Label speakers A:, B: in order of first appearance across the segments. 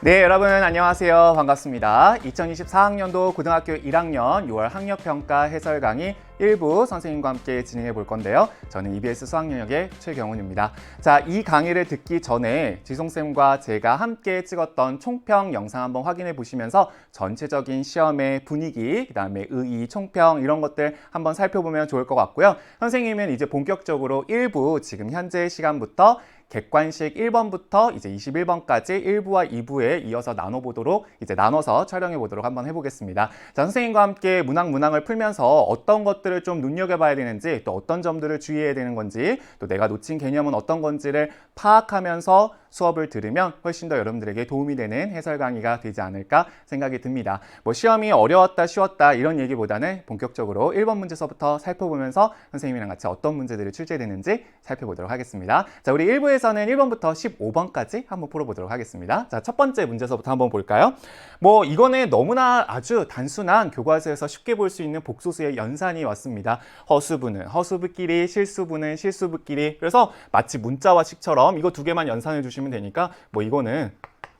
A: 네, 여러분 안녕하세요. 반갑습니다. 2024학년도 고등학교 1학년 6월 학력평가 해설 강의 1부 선생님과 함께 진행해 볼 건데요. 저는 EBS 수학영역의 최경훈입니다. 자, 이 강의를 듣기 전에 지송쌤과 제가 함께 찍었던 총평 영상 한번 확인해 보시면서 전체적인 시험의 분위기, 그다음에 의의, 총평 이런 것들 한번 살펴보면 좋을 것 같고요. 선생님은 이제 본격적으로 1부 지금 현재 시간부터 객관식 1번부터 이제 21번까지 1부와 2부에 이어서 나눠서 촬영해 보도록 한번 해보겠습니다. 자, 선생님과 함께 문항을 풀면서 어떤 것들을 좀 눈여겨봐야 되는지, 또 어떤 점들을 주의해야 되는 건지, 또 내가 놓친 개념은 어떤 건지를 파악하면서 수업을 들으면 훨씬 더 여러분들에게 도움이 되는 해설 강의가 되지 않을까 생각이 듭니다. 뭐 시험이 어려웠다, 쉬웠다 이런 얘기보다는 본격적으로 1번 문제서부터 살펴보면서 선생님이랑 같이 어떤 문제들이 출제되는지 살펴보도록 하겠습니다. 자, 우리 1부에서는 1번부터 15번까지 한번 풀어보도록 하겠습니다. 자, 첫 번째 문제서부터 한번 볼까요? 뭐 이거는 너무나 아주 단순한 교과서에서 쉽게 볼 수 있는 복소수의 연산이 왔습니다. 허수부는 허수부끼리, 실수부는 실수부끼리. 그래서 마치 문자와 식처럼 이거 두 개만 연산해 주시면 되니까 뭐 이거는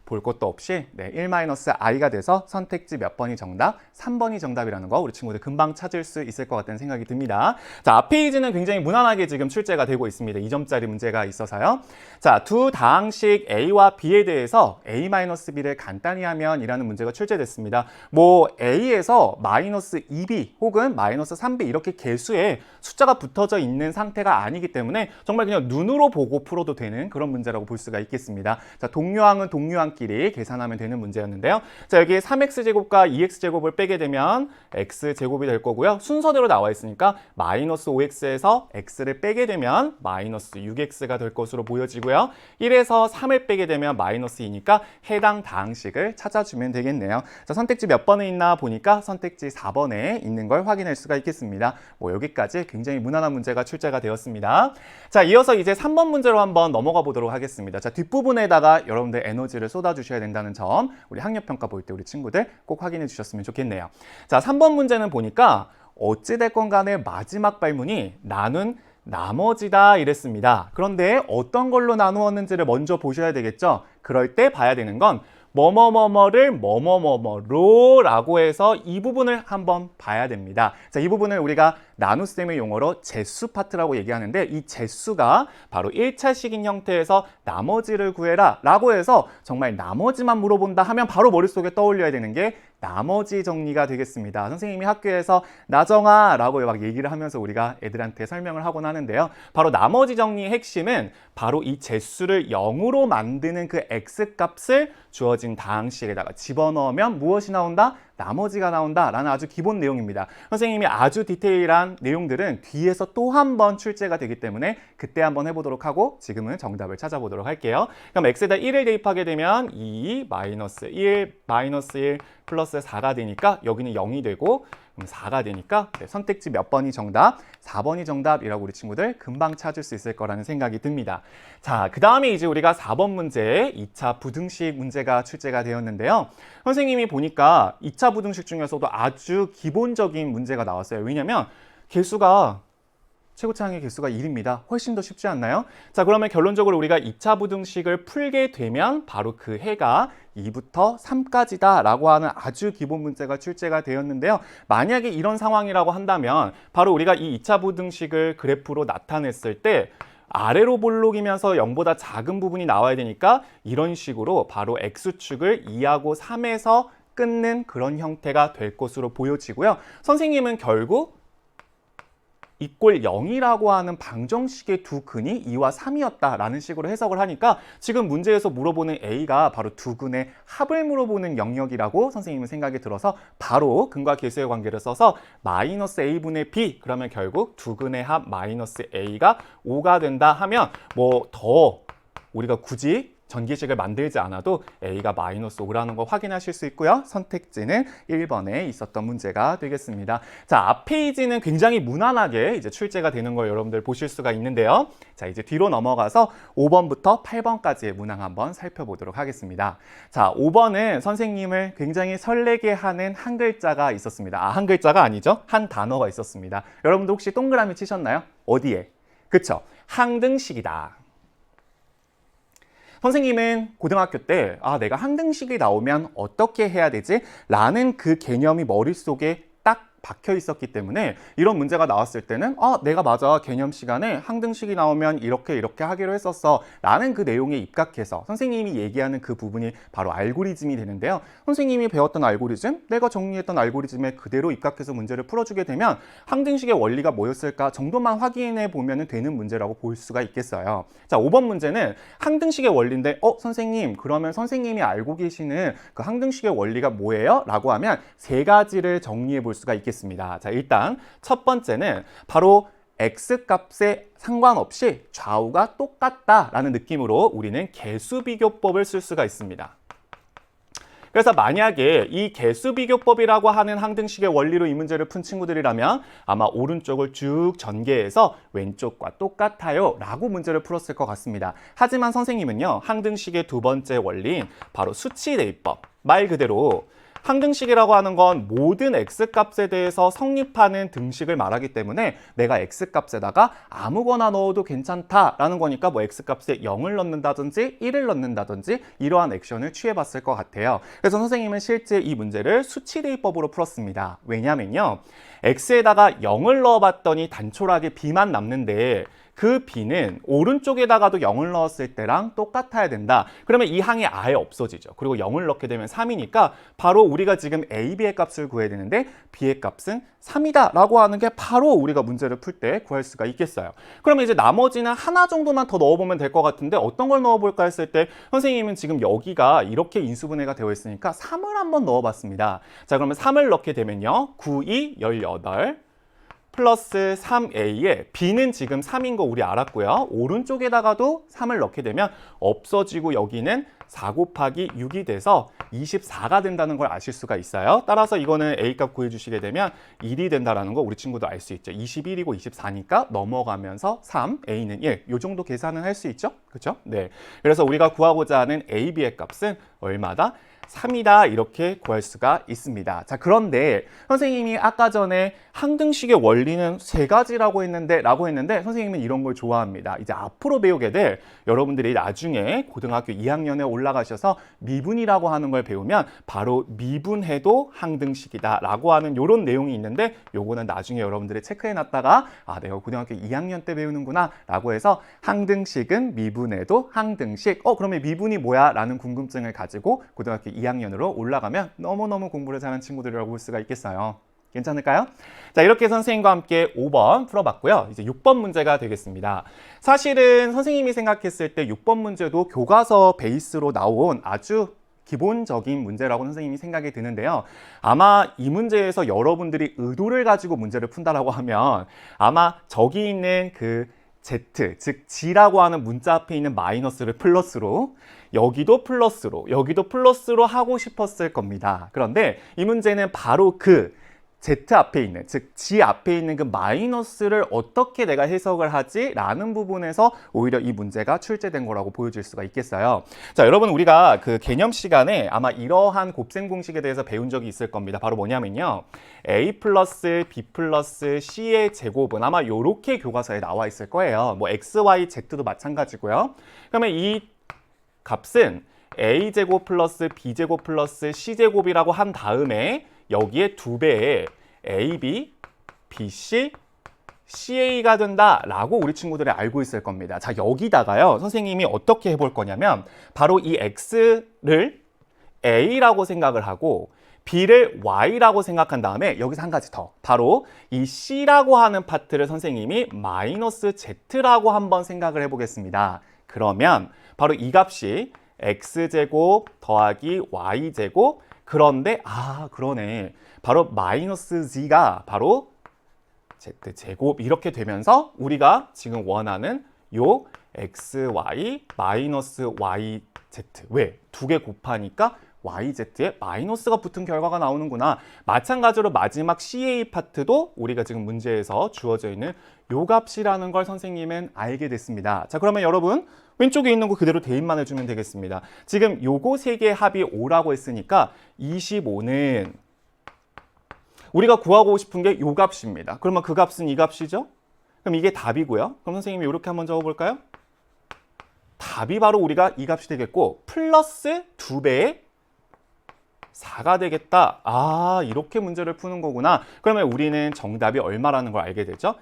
A: 볼 것도 없이 1-i가 돼서 선택지 몇 번이 정답? 3번이 정답이라는 거 우리 친구들 금방 찾을 수 있을 것 같다는 생각이 듭니다. 자, 앞 페이지는 굉장히 무난하게 지금 출제가 되고 있습니다. 2점짜리 문제가 있어서요. 자, 두 다항식 A와 B에 대해서 A-B를 간단히 하면 이라는 문제가 출제됐습니다. 뭐 A에서 -2B 혹은 -3B 이렇게 개수에 숫자가 붙어져 있는 상태가 아니기 때문에 정말 그냥 눈으로 보고 풀어도 되는 그런 문제라고 볼 수가 있겠습니다. 자, 동요항은 동요항끼리 계산하면 되는 문제였는데요. 자, 여기 3x제곱과 2x제곱을 빼게 되면 x제곱이 될 거고요. 순서대로 나와 있으니까 -5x에서 x를 빼게 되면 -6x가 될 것으로 보여지고요. 1에서 3을 빼게 되면 -2니까 해당 다항식을 찾아주면 되겠네요. 자, 선택지 몇 번에 있나 보니까 선택지 4번에 있는 걸 확인할 수가 있겠습니다. 뭐 여기까지 굉장히 무난한 문제가 출제가 되었습니다. 자, 이어서 이제 3번 문제로 한번 넘어가 보도록 하겠습니다. 자, 뒷부분에다가 여러분들 에너지를 쏟아주셔야 된다는 점 우리 학력평가 볼 때 우리 친구들 꼭 확인해 주셨으면 좋겠네요. 자, 3번 문제는 보니까 어찌됐건 간에 마지막 발문이 나눈 나머지다 이랬습니다. 그런데 어떤 걸로 나누었는지를 먼저 보셔야 되겠죠. 그럴 때 봐야 되는 건 뭐뭐뭐뭐를 뭐뭐뭐뭐로 라고 해서 이 부분을 한번 봐야 됩니다. 자, 이 부분을 우리가 나눗셈의 용어로 제수 파트라고 얘기하는데 이 제수가 바로 1차식인 형태에서 나머지를 구해라 라고 해서 정말 나머지만 물어본다 하면 바로 머릿속에 떠올려야 되는 게 나머지 정리가 되겠습니다. 선생님이 학교에서 나정아 라고 막 얘기를 하면서 우리가 애들한테 설명을 하곤 하는데요. 바로 나머지 정리의 핵심은 바로 이 제수를 0으로 만드는 그 x값을 주어진 다항식에다가 집어넣으면 무엇이 나온다? 나머지가 나온다라는 아주 기본 내용입니다. 선생님이 아주 디테일한 내용들은 뒤에서 또 한 번 출제가 되기 때문에 그때 한번 해보도록 하고 지금은 정답을 찾아보도록 할게요. 그럼 x에다 1을 대입하게 되면 2, -1, -1 플러스 4가 되니까 여기는 0이 되고 그럼 4가 되니까 선택지 몇 번이 정답? 4번이 정답이라고 우리 친구들 금방 찾을 수 있을 거라는 생각이 듭니다. 자, 그 다음에 이제 우리가 4번 문제 2차 부등식 문제가 출제가 되었는데요. 선생님이 보니까 2차 부등식 중에서도 아주 기본적인 문제가 나왔어요. 왜냐면 개수가 최고차항의 개수가 1입니다. 훨씬 더 쉽지 않나요? 자, 그러면 결론적으로 우리가 2차 부등식을 풀게 되면 바로 그 해가 2부터 3까지다 라고 하는 아주 기본 문제가 출제가 되었는데요. 만약에 이런 상황이라고 한다면 바로 우리가 이 2차 부등식을 그래프로 나타냈을 때 아래로 볼록이면서 0보다 작은 부분이 나와야 되니까 이런 식으로 바로 x축을 2하고 3에서 끊는 그런 형태가 될 것으로 보여지고요. 선생님은 결국 이꼴 0이라고 하는 방정식의 두 근이 2와 3이었다라는 식으로 해석을 하니까 지금 문제에서 물어보는 A가 바로 두 근의 합을 물어보는 영역이라고 선생님은 생각이 들어서 바로 근과 계수의 관계를 써서 -A분의 B 그러면 결국 두 근의 합 -A가 5가 된다 하면 뭐 더 우리가 굳이 전기식을 만들지 않아도 A가 -5라는 거 확인하실 수 있고요. 선택지는 1번에 있었던 문제가 되겠습니다. 자, 앞 페이지는 굉장히 무난하게 이제 출제가 되는 걸 여러분들 보실 수가 있는데요. 자, 이제 뒤로 넘어가서 5번부터 8번까지의 문항 한번 살펴보도록 하겠습니다. 자, 5번은 선생님을 굉장히 설레게 하는 한 글자가 있었습니다. 한 글자가 아니죠. 한 단어가 있었습니다. 여러분들 혹시 동그라미 치셨나요? 어디에? 그쵸? 항등식이다. 선생님은 고등학교 때 내가 항등식이 나오면 어떻게 해야 되지? 라는 그 개념이 머릿속에 딱 박혀 있었기 때문에 이런 문제가 나왔을 때는 내가 맞아, 개념 시간에 항등식이 나오면 이렇게 하기로 했었어 라는 그 내용에 입각해서 선생님이 얘기하는 그 부분이 바로 알고리즘이 되는데요. 선생님이 배웠던 알고리즘, 내가 정리했던 알고리즘에 그대로 입각해서 문제를 풀어주게 되면 항등식의 원리가 뭐였을까 정도만 확인해 보면 되는 문제라고 볼 수가 있겠어요. 자, 5번 문제는 항등식의 원리인데 선생님, 그러면 선생님이 알고 계시는 그 항등식의 원리가 뭐예요? 라고 하면 세 가지를 정리해 볼 수가 있겠습니다. 자, 일단 첫 번째는 바로 x값에 상관없이 좌우가 똑같다라는 느낌으로 우리는 개수비교법을 쓸 수가 있습니다. 그래서 만약에 이 개수비교법이라고 하는 항등식의 원리로 이 문제를 푼 친구들이라면 아마 오른쪽을 쭉 전개해서 왼쪽과 똑같아요 라고 문제를 풀었을 것 같습니다. 하지만 선생님은요, 항등식의 두 번째 원리인 바로 수치대입법, 말 그대로 항등식이라고 하는 건 모든 x값에 대해서 성립하는 등식을 말하기 때문에 내가 x값에다가 아무거나 넣어도 괜찮다라는 거니까 뭐 x값에 0을 넣는다든지 1을 넣는다든지 이러한 액션을 취해봤을 것 같아요. 그래서 선생님은 실제 이 문제를 수치대입법으로 풀었습니다. 왜냐면요, x에다가 0을 넣어봤더니 단촐하게 b만 남는데 그 b는 오른쪽에다가도 0을 넣었을 때랑 똑같아야 된다. 그러면 이 항이 아예 없어지죠. 그리고 0을 넣게 되면 3이니까 바로 우리가 지금 a, b의 값을 구해야 되는데 b의 값은 3이다 라고 하는 게 바로 우리가 문제를 풀 때 구할 수가 있겠어요. 그러면 이제 나머지는 하나 정도만 더 넣어보면 될 것 같은데 어떤 걸 넣어볼까 했을 때 선생님은 지금 여기가 이렇게 인수분해가 되어 있으니까 3을 한번 넣어봤습니다. 자, 그러면 3을 넣게 되면요, 9, 2, 18 플러스 3a에 b는 지금 3인 거 우리 알았고요. 오른쪽에다가도 3을 넣게 되면 없어지고 여기는 4 곱하기 6이 돼서 24가 된다는 걸 아실 수가 있어요. 따라서 이거는 a값 구해주시게 되면 1이 된다는 거 우리 친구도 알 수 있죠. 21이고 24니까 넘어가면서 3, a는 1. 이 정도 계산은 할 수 있죠. 그렇죠? 네. 그래서 우리가 구하고자 하는 a, b의 값은 얼마다? 3이다 이렇게 구할 수가 있습니다. 자, 그런데 선생님이 아까 전에 항등식의 원리는 세 가지라고 했는데 선생님은 이런 걸 좋아합니다. 이제 앞으로 배우게 될 여러분들이 나중에 고등학교 2학년에 올라가셔서 미분이라고 하는 걸 배우면 바로 미분해도 항등식이다 라고 하는 이런 내용이 있는데 요거는 나중에 여러분들이 체크해 놨다가 내가 고등학교 2학년 때 배우는구나 라고 해서 항등식은 미분해도 항등식 그러면 미분이 뭐야? 라는 궁금증을 가지고 고등학교 2학년으로 올라가면 너무너무 공부를 잘하는 친구들이라고 볼 수가 있겠어요. 괜찮을까요? 자, 이렇게 선생님과 함께 5번 풀어봤고요. 이제 6번 문제가 되겠습니다. 사실은 선생님이 생각했을 때 6번 문제도 교과서 베이스로 나온 아주 기본적인 문제라고 선생님이 생각이 드는데요. 아마 이 문제에서 여러분들이 의도를 가지고 문제를 푼다라고 하면 아마 저기 있는 그 Z, 즉 G라고 하는 문자 앞에 있는 마이너스를 플러스로 여기도 플러스로 하고 싶었을 겁니다. 그런데 이 문제는 바로 그 Z 앞에 있는, 즉 G 앞에 있는 그 마이너스를 어떻게 내가 해석을 하지? 라는 부분에서 오히려 이 문제가 출제된 거라고 보여질 수가 있겠어요. 자, 여러분 우리가 그 개념 시간에 아마 이러한 곱셈 공식에 대해서 배운 적이 있을 겁니다. 바로 뭐냐면요, A 플러스 B 플러스 C의 제곱은 아마 이렇게 교과서에 나와 있을 거예요. 뭐 X, Y, Z도 마찬가지고요. 그러면 이 값은 A제곱 플러스 B제곱 플러스 C제곱이라고 한 다음에 여기에 2배의 AB, BC, CA가 된다라고 우리 친구들이 알고 있을 겁니다. 자, 여기다가요, 선생님이 어떻게 해볼 거냐면 바로 이 X를 A라고 생각을 하고 B를 Y라고 생각한 다음에 여기서 한 가지 더, 바로 이 C라고 하는 파트를 선생님이 마이너스 Z라고 한번 생각을 해보겠습니다. 그러면 바로 이 값이 X제곱 더하기 Y제곱, 그런데 그러네, 바로 마이너스 Z가 바로 Z제곱 이렇게 되면서 우리가 지금 원하는 요 XY 마이너스 YZ, 왜? 두 개 곱하니까 YZ에 마이너스가 붙은 결과가 나오는구나. 마찬가지로 마지막 CA 파트도 우리가 지금 문제에서 주어져 있는 요 값이라는 걸 선생님은 알게 됐습니다. 자, 그러면 여러분 왼쪽에 있는 거 그대로 대입만 해주면 되겠습니다. 지금 요거 세 개의 합이 5라고 했으니까 25는 우리가 구하고 싶은 게 요 값입니다. 그러면 그 값은 이 값이죠? 그럼 이게 답이고요. 그럼 선생님이 이렇게 한번 적어볼까요? 답이 바로 우리가 이 값이 되겠고 플러스 2배의 4가 되겠다. 아, 이렇게 문제를 푸는 거구나. 그러면 우리는 정답이 얼마라는 걸 알게 되죠?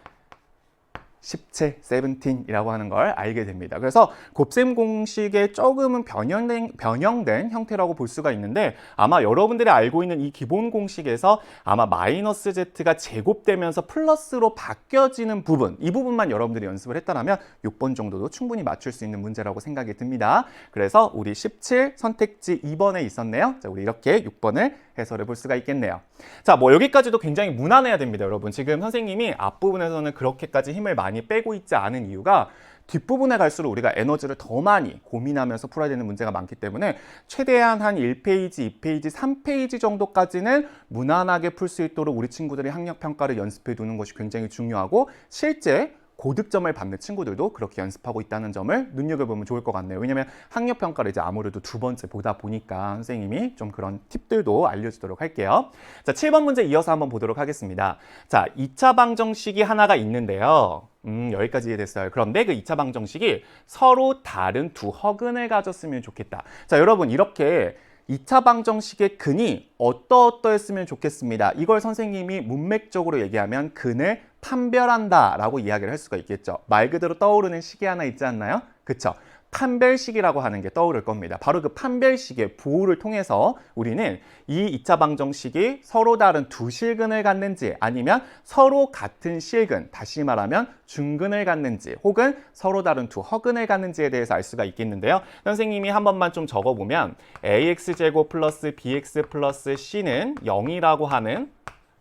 A: 17, 17이라고 하는 걸 알게 됩니다. 그래서 곱셈 공식의 조금은 변형된 형태라고 볼 수가 있는데 아마 여러분들이 알고 있는 이 기본 공식에서 아마 마이너스 z가 제곱되면서 플러스로 바뀌어지는 부분, 이 부분만 여러분들이 연습을 했다면 6번 정도도 충분히 맞출 수 있는 문제라고 생각이 듭니다. 그래서 우리 17 선택지 2번에 있었네요. 자, 우리 이렇게 6번을 해설해 볼 수가 있겠네요. 자, 뭐 여기까지도 굉장히 무난해야 됩니다, 여러분. 지금 선생님이 앞부분에서는 그렇게까지 힘을 많이 빼고 있지 않은 이유가 뒷부분에 갈수록 우리가 에너지를 더 많이 고민하면서 풀어야 되는 문제가 많기 때문에 최대한 한 1페이지, 2페이지, 3페이지 정도까지는 무난하게 풀 수 있도록 우리 친구들이 학력평가를 연습해 두는 것이 굉장히 중요하고 실제 고득점을 받는 친구들도 그렇게 연습하고 있다는 점을 눈여겨보면 좋을 것 같네요. 왜냐면 학력평가를 이제 아무래도 두 번째 보다 보니까 선생님이 좀 그런 팁들도 알려주도록 할게요. 자, 7번 문제 이어서 한번 보도록 하겠습니다. 자, 2차 방정식이 하나가 있는데요. 여기까지 이해됐어요. 그런데 그 2차 방정식이 서로 다른 두 허근을 가졌으면 좋겠다. 자, 여러분 이렇게 2차 방정식의 근이 어떠했으면 좋겠습니다. 이걸 선생님이 문맥적으로 얘기하면 근을 판별한다 라고 이야기를 할 수가 있겠죠. 말 그대로 떠오르는 식이 하나 있지 않나요? 그쵸? 판별식이라고 하는 게 떠오를 겁니다. 바로 그 판별식의 부호를 통해서 우리는 이 2차 방정식이 서로 다른 두 실근을 갖는지 아니면 서로 같은 실근, 다시 말하면 중근을 갖는지 혹은 서로 다른 두 허근을 갖는지에 대해서 알 수가 있겠는데요. 선생님이 한 번만 좀 적어보면 ax제곱 플러스 bx 플러스 c는 0이라고 하는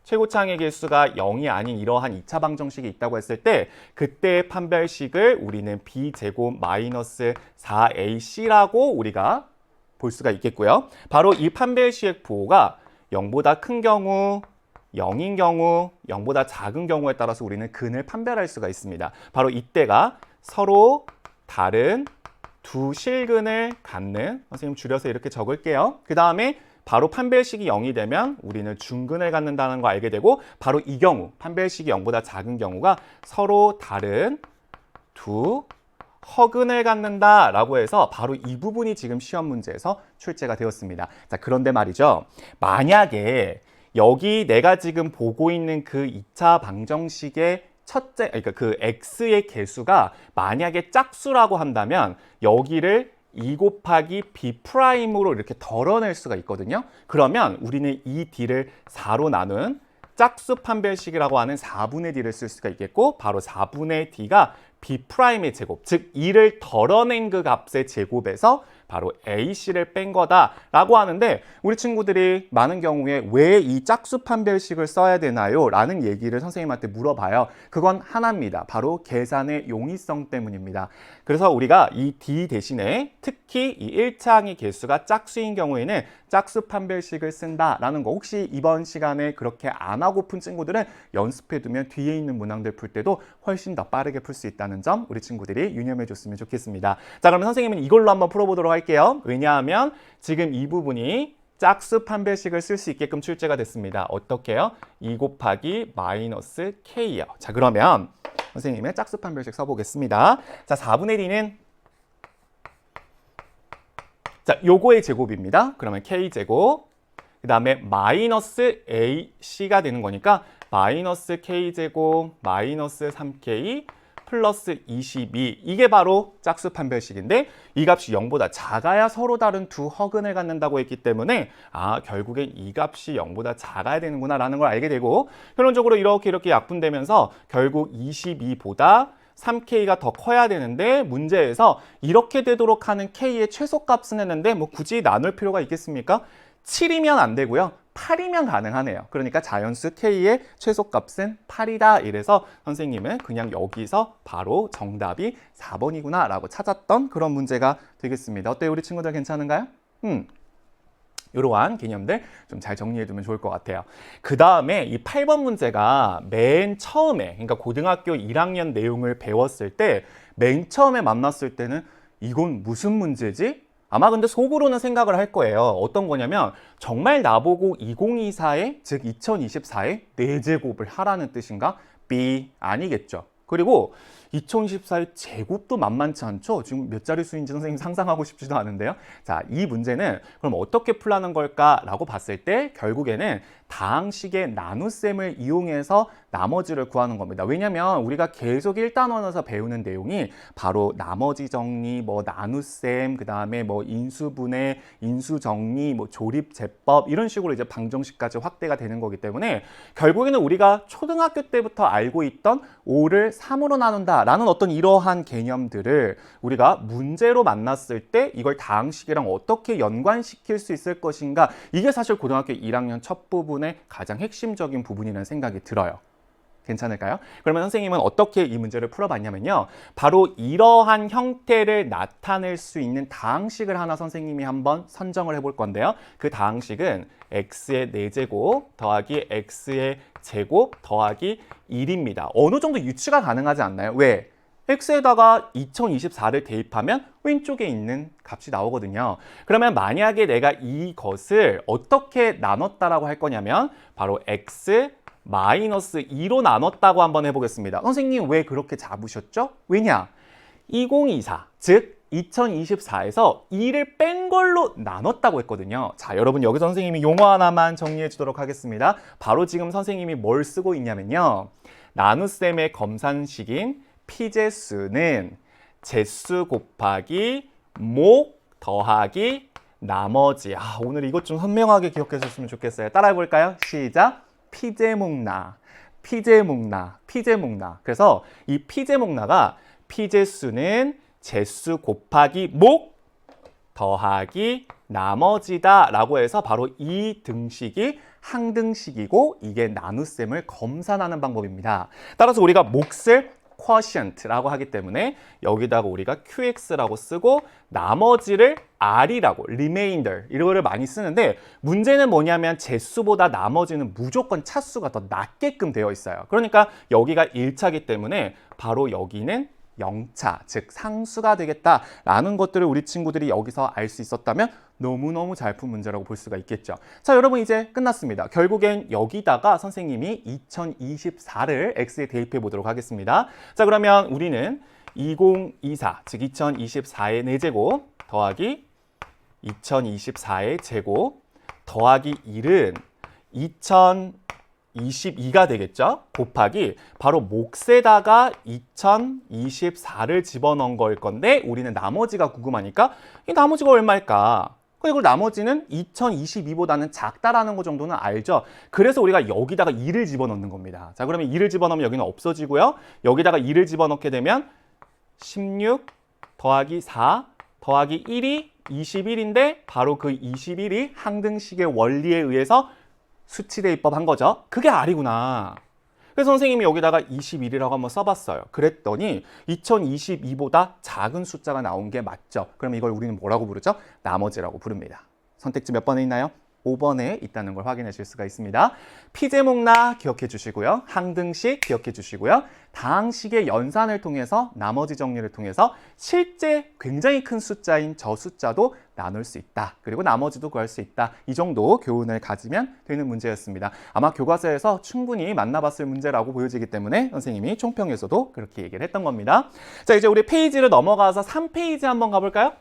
A: 최고차항의 개수가 0이 아닌 이러한 2차 방정식이 있다고 했을 때 그때의 판별식을 우리는 b제곱 마이너스 4ac라고 우리가 볼 수가 있겠고요. 바로 이 판별식의 부호가 0보다 큰 경우, 0인 경우, 0보다 작은 경우에 따라서 우리는 근을 판별할 수가 있습니다. 바로 이때가 서로 다른 두 실근을 갖는, 선생님 줄여서 이렇게 적을게요. 그 다음에 바로 판별식이 0이 되면 우리는 중근을 갖는다는 거 알게 되고 바로 이 경우, 판별식이 0보다 작은 경우가 서로 다른 두 허근을 갖는다라고 해서 바로 이 부분이 지금 시험 문제에서 출제가 되었습니다. 자, 그런데 말이죠. 만약에 여기 내가 지금 보고 있는 그 2차 방정식의 첫째, 그러니까 그 x의 개수가 만약에 짝수라고 한다면 여기를 2 곱하기 b'으로 이렇게 덜어낼 수가 있거든요. 그러면 우리는 이 d를 4로 나눈 짝수 판별식이라고 하는 4분의 d를 쓸 수가 있겠고 바로 4분의 d가 b'의 제곱, 즉 2를 덜어낸 그 값의 제곱에서 바로 ac를 뺀 거다라고 하는데 우리 친구들이 많은 경우에 왜 이 짝수 판별식을 써야 되나요? 라는 얘기를 선생님한테 물어봐요. 그건 하나입니다. 바로 계산의 용이성 때문입니다. 그래서 우리가 이 d 대신에 특히 이 1차항의 개수가 짝수인 경우에는 짝수 판별식을 쓴다라는 거 혹시 이번 시간에 그렇게 안 하고 푼 친구들은 연습해두면 뒤에 있는 문항들 풀 때도 훨씬 더 빠르게 풀 수 있다는 점 우리 친구들이 유념해 줬으면 좋겠습니다. 자, 그러면 선생님은 이걸로 한번 풀어보도록 할게요. 왜냐하면 지금 이 부분이 짝수 판별식을 쓸 수 있게끔 출제가 됐습니다. 어떻게요? 2 곱하기 마이너스 k요. 자, 그러면 선생님의 짝수 판별식 써보겠습니다. 자, 4분의 d는 자, 요거의 제곱입니다. 그러면 k제곱, 그 다음에 마이너스 ac가 되는 거니까 마이너스 k제곱 마이너스 3k 플러스 22 이게 바로 짝수 판별식인데 이 값이 0보다 작아야 서로 다른 두 허근을 갖는다고 했기 때문에 결국엔 이 값이 0보다 작아야 되는구나 라는 걸 알게 되고 결론적으로 이렇게 약분되면서 결국 22보다 3K가 더 커야 되는데 문제에서 이렇게 되도록 하는 K의 최소값은 했는데 뭐 굳이 나눌 필요가 있겠습니까? 7이면 안 되고요. 8이면 가능하네요. 그러니까 자연수 K의 최소값은 8이다. 이래서 선생님은 그냥 여기서 바로 정답이 4번이구나 라고 찾았던 그런 문제가 되겠습니다. 어때요? 우리 친구들 괜찮은가요? 이러한 개념들 좀 잘 정리해두면 좋을 것 같아요. 그 다음에 이 8번 문제가 맨 처음에, 그러니까 고등학교 1학년 내용을 배웠을 때 맨 처음에 만났을 때는 이건 무슨 문제지? 아마 근데 속으로는 생각을 할 거예요. 어떤 거냐면 정말 나보고 2024에 즉 2024에 4제곱을 하라는 뜻인가? B 아니겠죠. 그리고 2024의 제곱도 만만치 않죠? 지금 몇 자릿수인지 선생님 상상하고 싶지도 않은데요. 자, 이 문제는 그럼 어떻게 풀라는 걸까라고 봤을 때 결국에는 다항식의 나눗셈을 이용해서 나머지를 구하는 겁니다. 왜냐하면 우리가 계속 1단원에서 배우는 내용이 바로 나머지 정리, 뭐 나눗셈, 그 다음에 뭐 인수분해, 인수정리, 뭐 조립제법 이런 식으로 이제 방정식까지 확대가 되는 거기 때문에 결국에는 우리가 초등학교 때부터 알고 있던 5를 3으로 나눈다라는 어떤 이러한 개념들을 우리가 문제로 만났을 때 이걸 다항식이랑 어떻게 연관시킬 수 있을 것인가, 이게 사실 고등학교 1학년 첫 부분의 가장 핵심적인 부분이라는 생각이 들어요. 괜찮을까요? 그러면 선생님은 어떻게 이 문제를 풀어봤냐면요. 바로 이러한 형태를 나타낼 수 있는 다항식을 하나 선생님이 한번 선정을 해볼 건데요. 그 다항식은 x의 4제곱 더하기 x의 제곱 더하기 1입니다. 어느 정도 유추가 가능하지 않나요? 왜? x에다가 2024를 대입하면 왼쪽에 있는 값이 나오거든요. 그러면 만약에 내가 이것을 어떻게 나눴다라고 할 거냐면 바로 x 마이너스 2로 나눴다고 한번 해보겠습니다. 선생님 왜 그렇게 잡으셨죠? 왜냐? 2024, 즉 2024에서 2를 뺀 걸로 나눴다고 했거든요. 자, 여러분 여기서 선생님이 용어 하나만 정리해 주도록 하겠습니다. 바로 지금 선생님이 뭘 쓰고 있냐면요. 나눗셈의 검산식인 피제수는 제수 곱하기 목 더하기 나머지. 오늘 이것 좀 선명하게 기억해 주셨으면 좋겠어요. 따라해 볼까요? 시작! 피제목나, 피제목나, 피제목나. 그래서 이 피제목나가 피제수는 제수 곱하기 목 더하기 나머지다 라고 해서 바로 이 등식이 항등식이고 이게 나눗셈을 검산하는 방법입니다. 따라서 우리가 몫을 quotient라고 하기 때문에 여기다가 우리가 qx라고 쓰고 나머지를 r이라고 remainder 이거를 많이 쓰는데, 문제는 뭐냐면 제수보다 나머지는 무조건 차수가 더 낮게끔 되어 있어요. 그러니까 여기가 1차이기 때문에 바로 여기는 0차, 즉 상수가 되겠다라는 것들을 우리 친구들이 여기서 알 수 있었다면 너무너무 잘 푼 문제라고 볼 수가 있겠죠. 자, 여러분 이제 끝났습니다. 결국엔 여기다가 선생님이 2024를 x에 대입해 보도록 하겠습니다. 자, 그러면 우리는 2024, 즉 2024의 4제곱 더하기 2024의 제곱 더하기 1은 2022가 되겠죠? 곱하기 바로 몫에다가 2024를 집어넣은 거일 건데 우리는 나머지가 궁금하니까 이 나머지가 얼마일까? 그리고 나머지는 2022보다는 작다라는 거 정도는 알죠? 그래서 우리가 여기다가 2를 집어넣는 겁니다. 자, 그러면 2를 집어넣으면 여기는 없어지고요. 여기다가 2를 집어넣게 되면 16 더하기 4 더하기 1이 21인데 바로 그 21이 항등식의 원리에 의해서 수치 대입법 한 거죠. 그게 R이구나. 그래서 선생님이 여기다가 21이라고 한번 써봤어요. 그랬더니 2022보다 작은 숫자가 나온 게 맞죠. 그럼 이걸 우리는 뭐라고 부르죠? 나머지라고 부릅니다. 선택지 몇 번에 있나요? 5번에 있다는 걸 확인하실 수가 있습니다. 피제목나 기억해 주시고요. 항등식 기억해 주시고요. 다항식의 연산을 통해서 나머지 정리를 통해서 실제 굉장히 큰 숫자인 저 숫자도 나눌 수 있다. 그리고 나머지도 구할 수 있다. 이 정도 교훈을 가지면 되는 문제였습니다. 아마 교과서에서 충분히 만나봤을 문제라고 보여지기 때문에 선생님이 총평에서도 그렇게 얘기를 했던 겁니다. 자, 이제 우리 페이지를 넘어가서 3페이지 한번 가볼까요?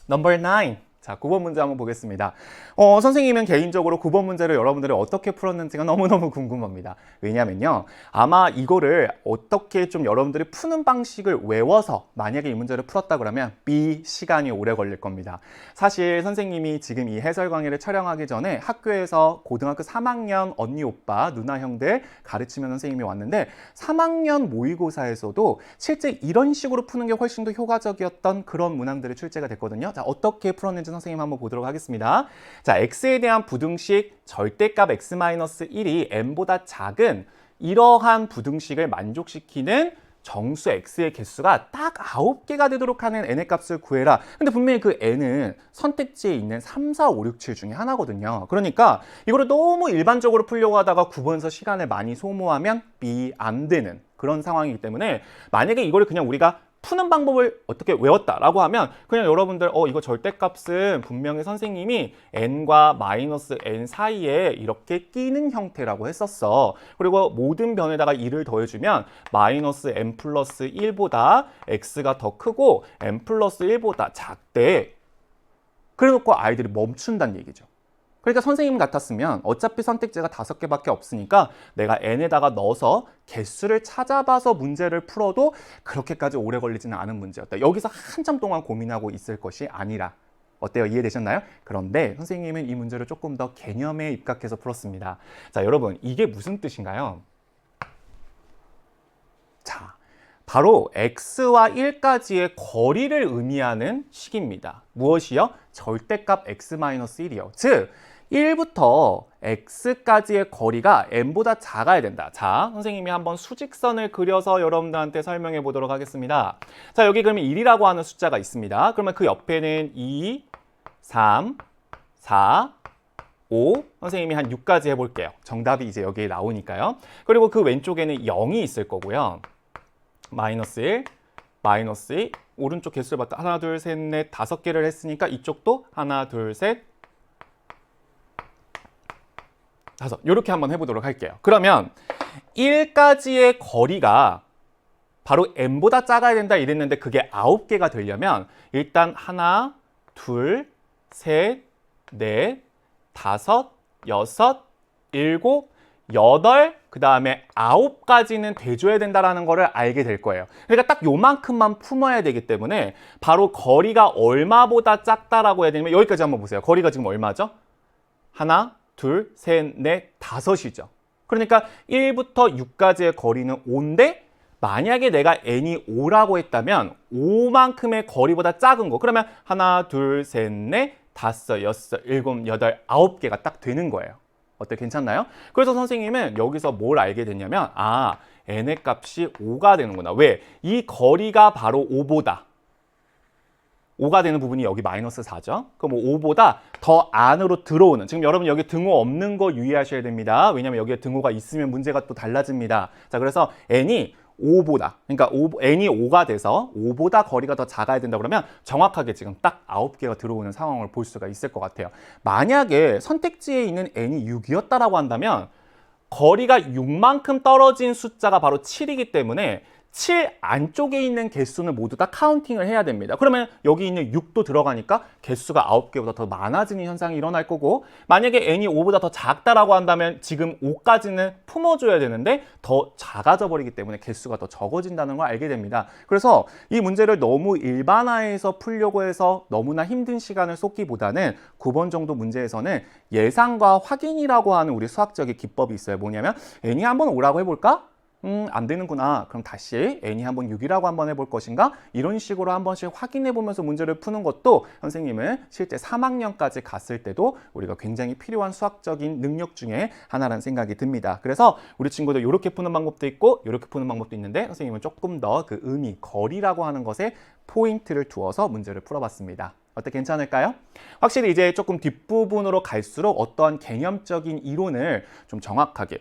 A: 넘버 9. 자, 9번 문제 한번 보겠습니다. 선생님은 개인적으로 9번 문제를 여러분들이 어떻게 풀었는지가 너무너무 궁금합니다. 왜냐면요, 아마 이거를 어떻게 좀 여러분들이 푸는 방식을 외워서 만약에 이 문제를 풀었다 그러면 B 시간이 오래 걸릴 겁니다. 사실 선생님이 지금 이 해설 강의를 촬영하기 전에 학교에서 고등학교 3학년 언니, 오빠, 누나, 형들 가르치면 선생님이 왔는데 3학년 모의고사에서도 실제 이런 식으로 푸는 게 훨씬 더 효과적이었던 그런 문항들이 출제가 됐거든요. 자, 어떻게 풀었는지 선생님 한번 보도록 하겠습니다. 자, x에 대한 부등식 절대값 x-1이 n보다 작은 이러한 부등식을 만족시키는 정수 x의 개수가 딱 9개가 되도록 하는 n의 값을 구해라. 근데 분명히 그 n은 선택지에 있는 3, 4, 5, 6, 7 중에 하나거든요. 그러니까 이거를 너무 일반적으로 풀려고 하다가 9번에서 시간을 많이 소모하면 B 안 되는 그런 상황이기 때문에 만약에 이거를 그냥 우리가 푸는 방법을 어떻게 외웠다라고 하면 그냥 여러분들 이거 절대값은 분명히 선생님이 n과 마이너스 n 사이에 이렇게 끼는 형태라고 했었어. 그리고 모든 변에다가 2를 더해주면 마이너스 n 플러스 1보다 x가 더 크고 n 플러스 1보다 작대. 그래놓고 아이들이 멈춘다는 얘기죠. 그러니까 선생님 같았으면 어차피 선택지가 5개밖에 없으니까 내가 n에다가 넣어서 개수를 찾아봐서 문제를 풀어도 그렇게까지 오래 걸리지는 않은 문제였다. 여기서 한참 동안 고민하고 있을 것이 아니라. 어때요? 이해되셨나요? 그런데 선생님은 이 문제를 조금 더 개념에 입각해서 풀었습니다. 자, 여러분, 이게 무슨 뜻인가요? 자, 바로 x와 1까지의 거리를 의미하는 식입니다. 무엇이요? 절대값 x-1이요. 즉, 1부터 x까지의 거리가 n보다 작아야 된다. 자, 선생님이 한번 수직선을 그려서 여러분들한테 설명해 보도록 하겠습니다. 자, 여기 그러면 1이라고 하는 숫자가 있습니다. 그러면 그 옆에는 2, 3, 4, 5, 선생님이 한 6까지 해볼게요. 정답이 이제 여기에 나오니까요. 그리고 그 왼쪽에는 0이 있을 거고요. 마이너스 1, 마이너스 2, 오른쪽 개수를 봤다. 하나, 둘, 셋, 넷, 5개를 했으니까 이쪽도 하나, 둘, 셋, 5. 이렇게 한번 해보도록 할게요. 그러면 1까지의 거리가 바로 n보다 작아야 된다 이랬는데 그게 9개가 되려면 일단 하나, 둘, 셋, 넷, 5, 6, 7, 8, 그 다음에 9까지는 돼줘야 된다는 거를 알게 될 거예요. 그러니까 딱 요만큼만 품어야 되기 때문에 바로 거리가 얼마보다 작다라고 해야 되냐면 여기까지 한번 보세요. 거리가 지금 얼마죠? 하나, 둘, 셋, 넷, 5이죠. 그러니까 1부터 6까지의 거리는 5인데 만약에 내가 n이 5라고 했다면 5만큼의 거리보다 작은 거. 그러면 하나, 둘, 셋, 넷, 5, 6, 7, 8, 9개가 딱 되는 거예요. 어때? 괜찮나요? 그래서 선생님은 여기서 뭘 알게 됐냐면 n의 값이 5가 되는구나. 왜? 이 거리가 바로 5보다 5가 되는 부분이 여기 마이너스 4죠. 그럼 5보다 더 안으로 들어오는, 지금 여러분 여기 등호 없는 거 유의하셔야 됩니다. 왜냐면 여기에 등호가 있으면 문제가 또 달라집니다. 자, 그래서 n이 5보다, 그러니까 n이 5가 돼서 5보다 거리가 더 작아야 된다 그러면 정확하게 지금 딱 9개가 들어오는 상황을 볼 수가 있을 것 같아요. 만약에 선택지에 있는 n이 6이었다라고 한다면 거리가 6만큼 떨어진 숫자가 바로 7이기 때문에 7 안쪽에 있는 개수는 모두 다 카운팅을 해야 됩니다. 그러면 여기 있는 6도 들어가니까 개수가 9개보다 더 많아지는 현상이 일어날 거고, 만약에 n이 5보다 더 작다라고 한다면 지금 5까지는 품어줘야 되는데 더 작아져 버리기 때문에 개수가 더 적어진다는 걸 알게 됩니다. 그래서 이 문제를 너무 일반화해서 풀려고 해서 너무나 힘든 시간을 쏟기보다는 9번 정도 문제에서는 예상과 확인이라고 하는 우리 수학적인 기법이 있어요. 뭐냐면 n이 한번 5라고 해볼까? 안 되는구나. 그럼 다시 n이 한번 6이라고 한번 해볼 것인가? 이런 식으로 한 번씩 확인해 보면서 문제를 푸는 것도 선생님은 실제 3학년까지 갔을 때도 우리가 굉장히 필요한 수학적인 능력 중에 하나라는 생각이 듭니다. 그래서 우리 친구들 이렇게 푸는 방법도 있고 이렇게 푸는 방법도 있는데 선생님은 조금 더 그 의미, 거리라고 하는 것에 포인트를 두어서 문제를 풀어봤습니다. 어때? 괜찮을까요? 확실히 이제 조금 뒷부분으로 갈수록 어떠한 개념적인 이론을 좀 정확하게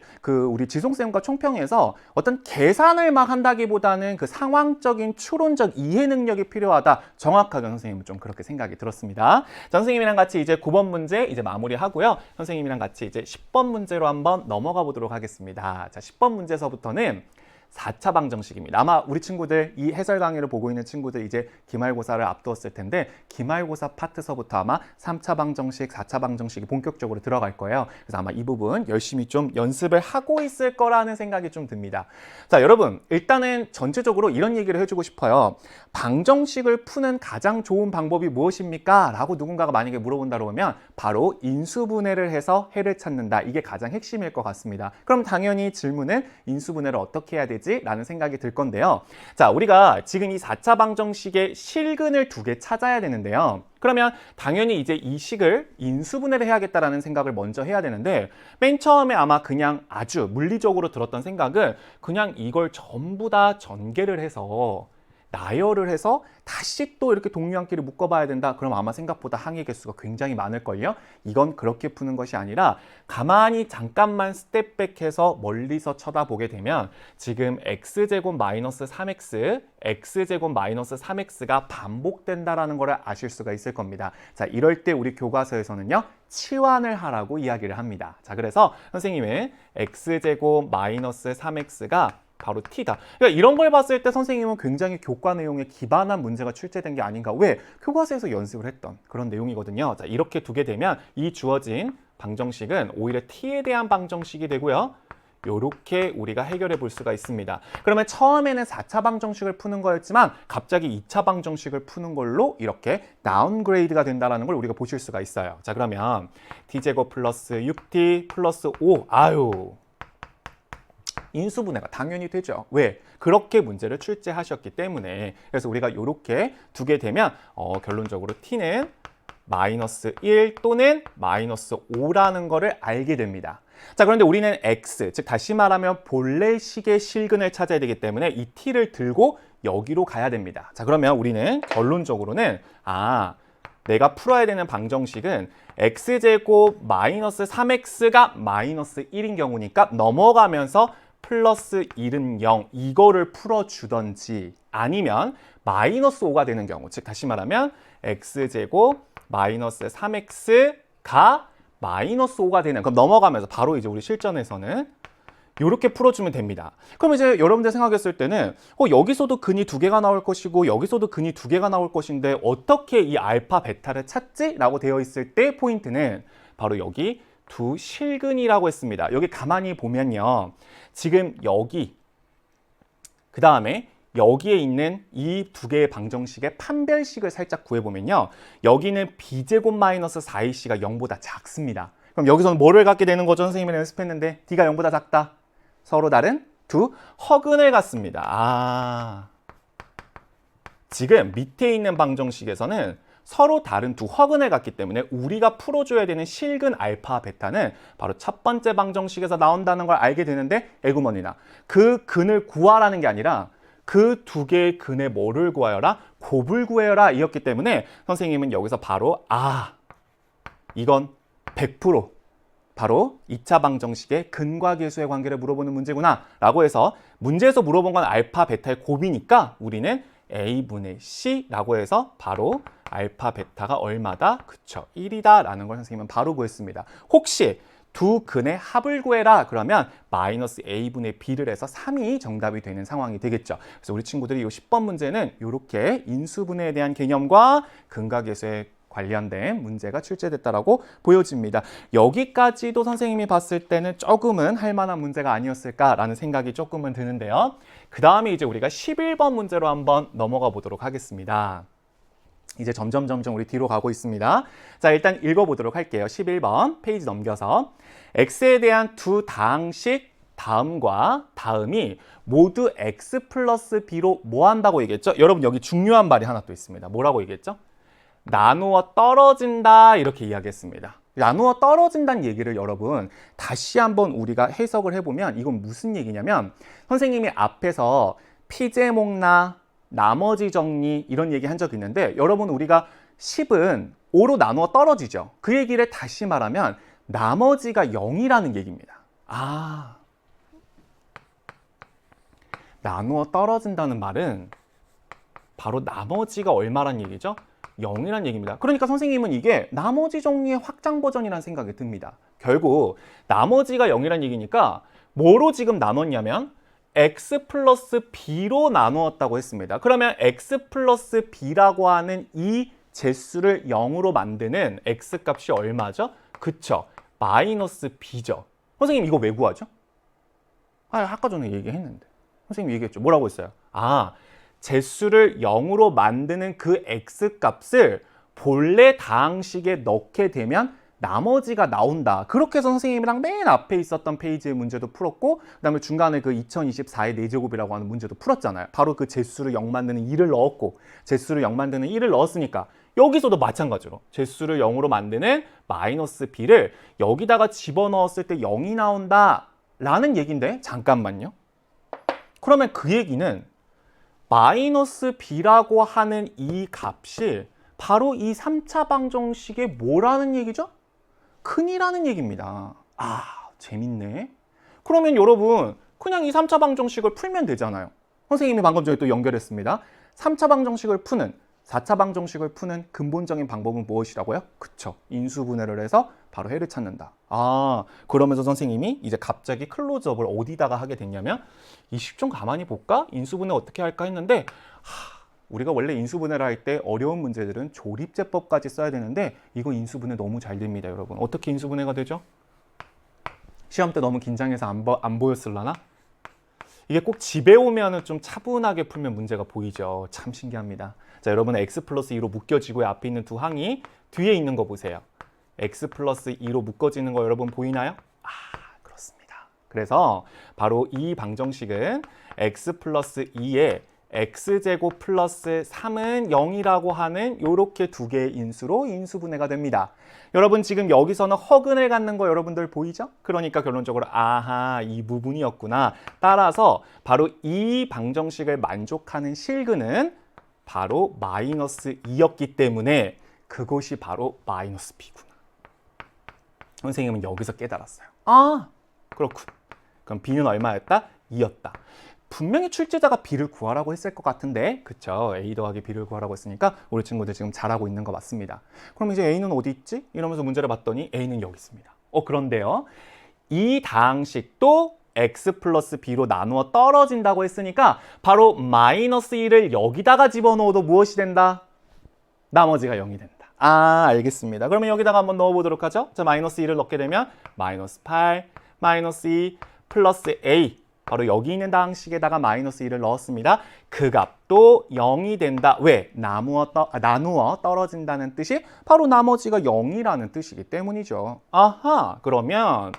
A: 우리 지송쌤과 총평에서 어떤 계산을 막 한다기보다는 그 상황적인 추론적 이해 능력이 필요하다. 정확하게 선생님은 좀 그렇게 생각이 들었습니다. 자, 선생님이랑 같이 이제 9번 문제 이제 마무리하고요. 선생님이랑 같이 이제 10번 문제로 한번 넘어가 보도록 하겠습니다. 자, 10번 문제서부터는 4차 방정식입니다. 아마 우리 친구들 이 해설 강의를 보고 있는 친구들 이제 기말고사를 앞두었을 텐데 기말고사 파트서부터 아마 3차 방정식, 4차 방정식이 본격적으로 들어갈 거예요. 그래서 아마 이 부분 열심히 좀 연습을 하고 있을 거라는 생각이 좀 듭니다. 자, 여러분 일단은 전체적으로 이런 얘기를 해주고 싶어요. 방정식을 푸는 가장 좋은 방법이 무엇입니까? 라고 누군가가 만약에 물어본다고 하면 바로 인수분해를 해서 해를 찾는다. 이게 가장 핵심일 것 같습니다. 그럼 당연히 질문은 인수분해를 어떻게 해야 되지? 라는 생각이 들 건데요. 자, 우리가 지금 이 4차 방정식의 실근을 2개 찾아야 되는데요. 그러면 당연히 이제 이 식을 인수분해를 해야겠다라는 생각을 먼저 해야 되는데 맨 처음에 아마 그냥 아주 물리적으로 들었던 생각은 그냥 이걸 전부 다 전개를 해서 나열을 해서 다시 또 이렇게 동류항끼리 묶어봐야 된다. 그럼 아마 생각보다 항의 개수가 굉장히 많을걸요. 이건 그렇게 푸는 것이 아니라 가만히 잠깐만 스텝백해서 멀리서 쳐다보게 되면 지금 x제곱 마이너스 3x, x제곱 마이너스 3x가 반복된다라는 걸 아실 수가 있을 겁니다. 자, 이럴 때 우리 교과서에서는요. 치환을 하라고 이야기를 합니다. 자, 그래서 선생님은 x제곱 마이너스 3x가 바로 t다. 그러니까 이런 걸 봤을 때 선생님은 굉장히 교과 내용에 기반한 문제가 출제된 게 아닌가. 왜? 교과서에서 연습을 했던 그런 내용이거든요. 자, 이렇게 두게 되면 이 주어진 방정식은 오히려 t에 대한 방정식이 되고요. 요렇게 우리가 해결해 볼 수가 있습니다. 그러면 처음에는 4차 방정식을 푸는 거였지만 갑자기 2차 방정식을 푸는 걸로 이렇게 다운그레이드가 된다는 걸 우리가 보실 수가 있어요. 자, 그러면 t제곱 플러스 6t 플러스 5. 아유. 인수분해가 당연히 되죠. 왜? 그렇게 문제를 출제하셨기 때문에. 그래서 우리가 이렇게 두게 되면 결론적으로 t는 마이너스 1 또는 마이너스 5라는 거를 알게 됩니다. 자, 그런데 우리는 x, 즉 다시 말하면 본래식의 실근을 찾아야 되기 때문에 이 t를 들고 여기로 가야 됩니다. 자, 그러면 우리는 결론적으로는 내가 풀어야 되는 방정식은 x제곱 마이너스 3x가 마이너스 1인 경우니까 넘어가면서 플러스 1은 0 이거를 풀어주던지 아니면 마이너스 5가 되는 경우, 즉 다시 말하면 x제곱 마이너스 3x가 마이너스 5가 되는, 그럼 넘어가면서 바로 이제 우리 실전에서는 이렇게 풀어주면 됩니다. 그럼 이제 여러분들 생각했을 때는 여기서도 근이 2개가 나올 것이고 여기서도 근이 2개가 나올 것인데 어떻게 이 알파, 베타를 찾지? 라고 되어 있을 때 포인트는 바로 여기 두 실근이라고 했습니다. 여기 가만히 보면요. 지금 여기, 그 다음에 여기에 있는 이 두 개의 방정식의 판별식을 살짝 구해보면요. 여기는 b제곱 마이너스 4ac가 0보다 작습니다. 그럼 여기서는 뭐를 갖게 되는 거죠? 선생님이 연습했는데 d가 0보다 작다. 서로 다른 두 허근을 갖습니다. 지금 밑에 있는 방정식에서는 서로 다른 두 허근을 갖기 때문에 우리가 풀어줘야 되는 실근 알파, 베타는 바로 첫 번째 방정식에서 나온다는 걸 알게 되는데 에구머니나 그 근을 구하라는 게 아니라 그 두 개의 근의 뭐를 구하여라? 곱을 구해여라 이었기 때문에 선생님은 여기서 바로 이건 100% 바로 2차 방정식의 근과 계수의 관계를 물어보는 문제구나 라고 해서 문제에서 물어본 건 알파, 베타의 곱이니까 우리는 A분의 C라고 해서 바로 알파, 베타가 얼마다? 그쵸, 1이다 라는 걸 선생님은 바로 구했습니다. 혹시 두 근의 합을 구해라 그러면 마이너스 A분의 B를 해서 3이 정답이 되는 상황이 되겠죠. 그래서 우리 친구들이 이 10번 문제는 이렇게 인수분해에 대한 개념과 근과 계수에 관련된 문제가 출제됐다라고 보여집니다. 여기까지도 선생님이 봤을 때는 조금은 할 만한 문제가 아니었을까라는 생각이 조금은 드는데요. 그 다음에 이제 우리가 11번 문제로 한번 넘어가 보도록 하겠습니다. 이제 점점 우리 뒤로 가고 있습니다. 자, 일단 읽어보도록 할게요. 11번 페이지 넘겨서 x에 대한 두 다항식 다음과 다음이 모두 x 플러스 b로 뭐 한다고 얘기했죠? 여러분 여기 중요한 말이 하나 또 있습니다. 뭐라고 얘기했죠? 나누어 떨어진다 이렇게 이야기했습니다. 나누어 떨어진다는 얘기를 여러분 다시 한번 우리가 해석을 해보면 이건 무슨 얘기냐면 선생님이 앞에서 피제목나 나머지 정리 이런 얘기 한 적이 있는데 여러분 우리가 10은 5로 나누어 떨어지죠. 그 얘기를 다시 말하면 나머지가 0이라는 얘기입니다. 나누어 떨어진다는 말은 바로 나머지가 얼마란 얘기죠? 0이란 얘기입니다. 그러니까 선생님은 이게 나머지 정리의 확장 버전이라는 생각이 듭니다. 결국 나머지가 0이란 얘기니까 뭐로 지금 나눴냐면 x 플러스 b로 나누었다고 했습니다. 그러면 x 플러스 b라고 하는 이 제수를 0으로 만드는 x 값이 얼마죠? 그쵸, 마이너스 b죠. 선생님 이거 왜 구하죠? 아까 전에 얘기했는데 선생님 얘기했죠. 뭐라고 했어요? 제수를 0으로 만드는 그 x 값을 본래 다항식에 넣게 되면 나머지가 나온다. 그렇게 해서 선생님이랑 맨 앞에 있었던 페이지의 문제도 풀었고 그 다음에 중간에 그 2024의 4제곱이라고 하는 문제도 풀었잖아요. 바로 그 제수를 0 만드는 2를 넣었고 제수를 0 만드는 1을 넣었으니까 여기서도 마찬가지로 제수를 0으로 만드는 마이너스 b를 여기다가 집어넣었을 때 0이 나온다 라는 얘기인데 잠깐만요. 그러면 그 얘기는 마이너스 b라고 하는 이 값이 바로 이 3차 방정식의 뭐라는 얘기죠? 큰이라는 얘기입니다. 아, 재밌네. 그러면 여러분 그냥 이 3차 방정식을 풀면 되잖아요. 선생님이 방금 전에 또 연결했습니다. 3차 방정식을 푸는 4차 방정식을 푸는 근본적인 방법은 무엇이라고요? 그쵸. 인수분해를 해서 바로 해를 찾는다. 아, 그러면서 선생님이 이제 갑자기 클로즈업을 어디다가 하게 됐냐면 이 식 좀 가만히 볼까? 인수분해 어떻게 할까 했는데 우리가 원래 인수분해를 할 때 어려운 문제들은 조립제법까지 써야 되는데 이거 인수분해 너무 잘 됩니다, 여러분. 어떻게 인수분해가 되죠? 시험 때 너무 긴장해서 안 보였을라나? 이게 꼭 집에 오면은 좀 차분하게 풀면 문제가 보이죠. 참 신기합니다. 자, 여러분 x 플러스 2로 묶여지고 앞에 있는 두 항이 뒤에 있는 거 보세요. x 플러스 2로 묶어지는 거 여러분 보이나요? 아, 그렇습니다. 그래서 바로 이 방정식은 x 플러스 2에 x제곱 플러스 3은 0이라고 하는 이렇게 두 개의 인수로 인수분해가 됩니다. 여러분 지금 여기서는 허근을 갖는 거 여러분들 보이죠? 그러니까 결론적으로 아하 이 부분이었구나. 따라서 바로 이 방정식을 만족하는 실근은 바로 마이너스 2였기 때문에 그것이 바로 마이너스 b구나. 선생님은 여기서 깨달았어요. 아 그렇군. 그럼 b는 얼마였다? 2였다. 분명히 출제자가 b를 구하라고 했을 것 같은데 그쵸? a 더하기 b를 구하라고 했으니까 우리 친구들 지금 잘하고 있는 거 맞습니다. 그럼 이제 a는 어디 있지? 이러면서 문제를 봤더니 a는 여기 있습니다. 그런데요. 이 다항식도 x 플러스 b로 나누어 떨어진다고 했으니까 바로 마이너스 1을 여기다가 집어넣어도 무엇이 된다? 나머지가 0이 된다. 아 알겠습니다. 그러면 여기다가 한번 넣어보도록 하죠. 자 마이너스 1을 넣게 되면 마이너스 8, 마이너스 2, 플러스 a 바로 여기 있는 다항식에다가 마이너스 1을 넣었습니다. 그 값도 0이 된다. 왜? 나누어 떨어진다는 뜻이 바로 나머지가 0이라는 뜻이기 때문이죠. 아하, 그러면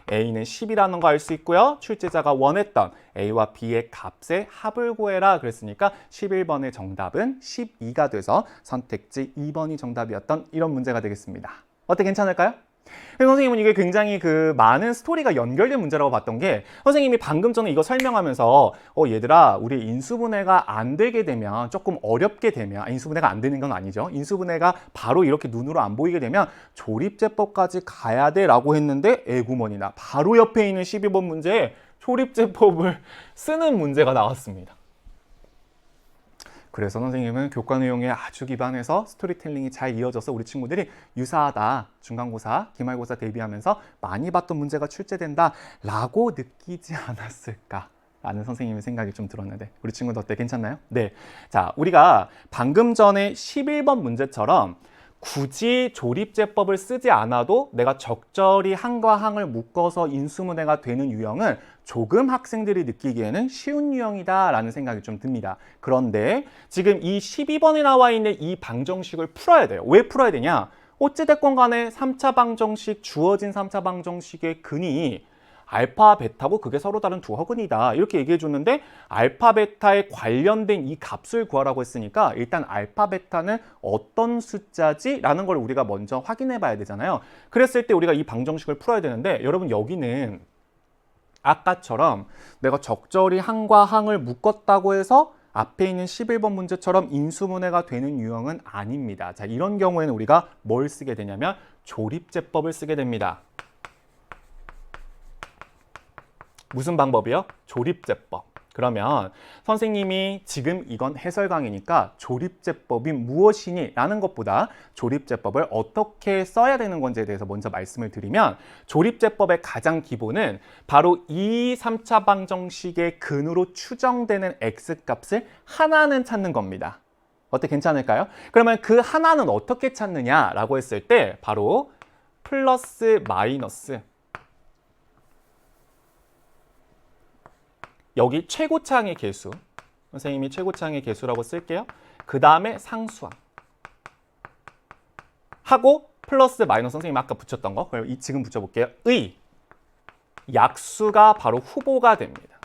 A: A는 10이라는 거 알 수 있고요. 출제자가 원했던 A와 B의 값의 합을 구해라 그랬으니까 11번의 정답은 12가 돼서 선택지 2번이 정답이었던 이런 문제가 되겠습니다. 어때 괜찮을까요? 선생님은 이게 굉장히 많은 스토리가 연결된 문제라고 봤던 게 선생님이 방금 전에 이거 설명하면서 얘들아 우리 인수분해가 안 되게 되면 조금 어렵게 되면 인수분해가 안 되는 건 아니죠. 인수분해가 바로 이렇게 눈으로 안 보이게 되면 조립제법까지 가야 돼 라고 했는데 에구머니나 바로 옆에 있는 12번 문제에 조립제법을 쓰는 문제가 나왔습니다. 그래서 선생님은 교과 내용에 아주 기반해서 스토리텔링이 잘 이어져서 우리 친구들이 유사하다, 중간고사, 기말고사 대비하면서 많이 봤던 문제가 출제된다 라고 느끼지 않았을까 라는 선생님의 생각이 좀 들었는데 우리 친구들 어때? 괜찮나요? 네. 자, 우리가 방금 전에 11번 문제처럼 굳이 조립제법을 쓰지 않아도 내가 적절히 항과 항을 묶어서 인수분해가 되는 유형은 조금 학생들이 느끼기에는 쉬운 유형이다라는 생각이 좀 듭니다. 그런데 지금 이 12번에 나와 있는 이 방정식을 풀어야 돼요. 왜 풀어야 되냐? 어찌됐건 간에 3차 방정식, 주어진 3차 방정식의 근이 알파, 베타고 그게 서로 다른 두 허근이다. 이렇게 얘기해 줬는데 알파, 베타에 관련된 이 값을 구하라고 했으니까 일단 알파, 베타는 어떤 숫자지? 라는 걸 우리가 먼저 확인해 봐야 되잖아요. 그랬을 때 우리가 이 방정식을 풀어야 되는데 여러분 여기는 아까처럼 내가 적절히 항과 항을 묶었다고 해서 앞에 있는 11번 문제처럼 인수분해가 되는 유형은 아닙니다. 자, 이런 경우에는 우리가 뭘 쓰게 되냐면 조립제법을 쓰게 됩니다. 무슨 방법이요? 조립제법. 그러면 선생님이 지금 이건 해설 강의니까 조립제법이 무엇이니? 라는 것보다 조립제법을 어떻게 써야 되는 건지에 대해서 먼저 말씀을 드리면 조립제법의 가장 기본은 바로 이 3차 방정식의 근으로 추정되는 x값을 하나는 찾는 겁니다. 어때? 괜찮을까요? 그러면 그 하나는 어떻게 찾느냐라고 했을 때 바로 플러스 마이너스 여기 최고차항의 개수, 선생님이 최고차항의 개수라고 쓸게요. 그 다음에 상수항 하고 플러스 마이너스 선생님이 아까 붙였던 거, 그럼 지금 붙여볼게요. 의 약수가 바로 후보가 됩니다.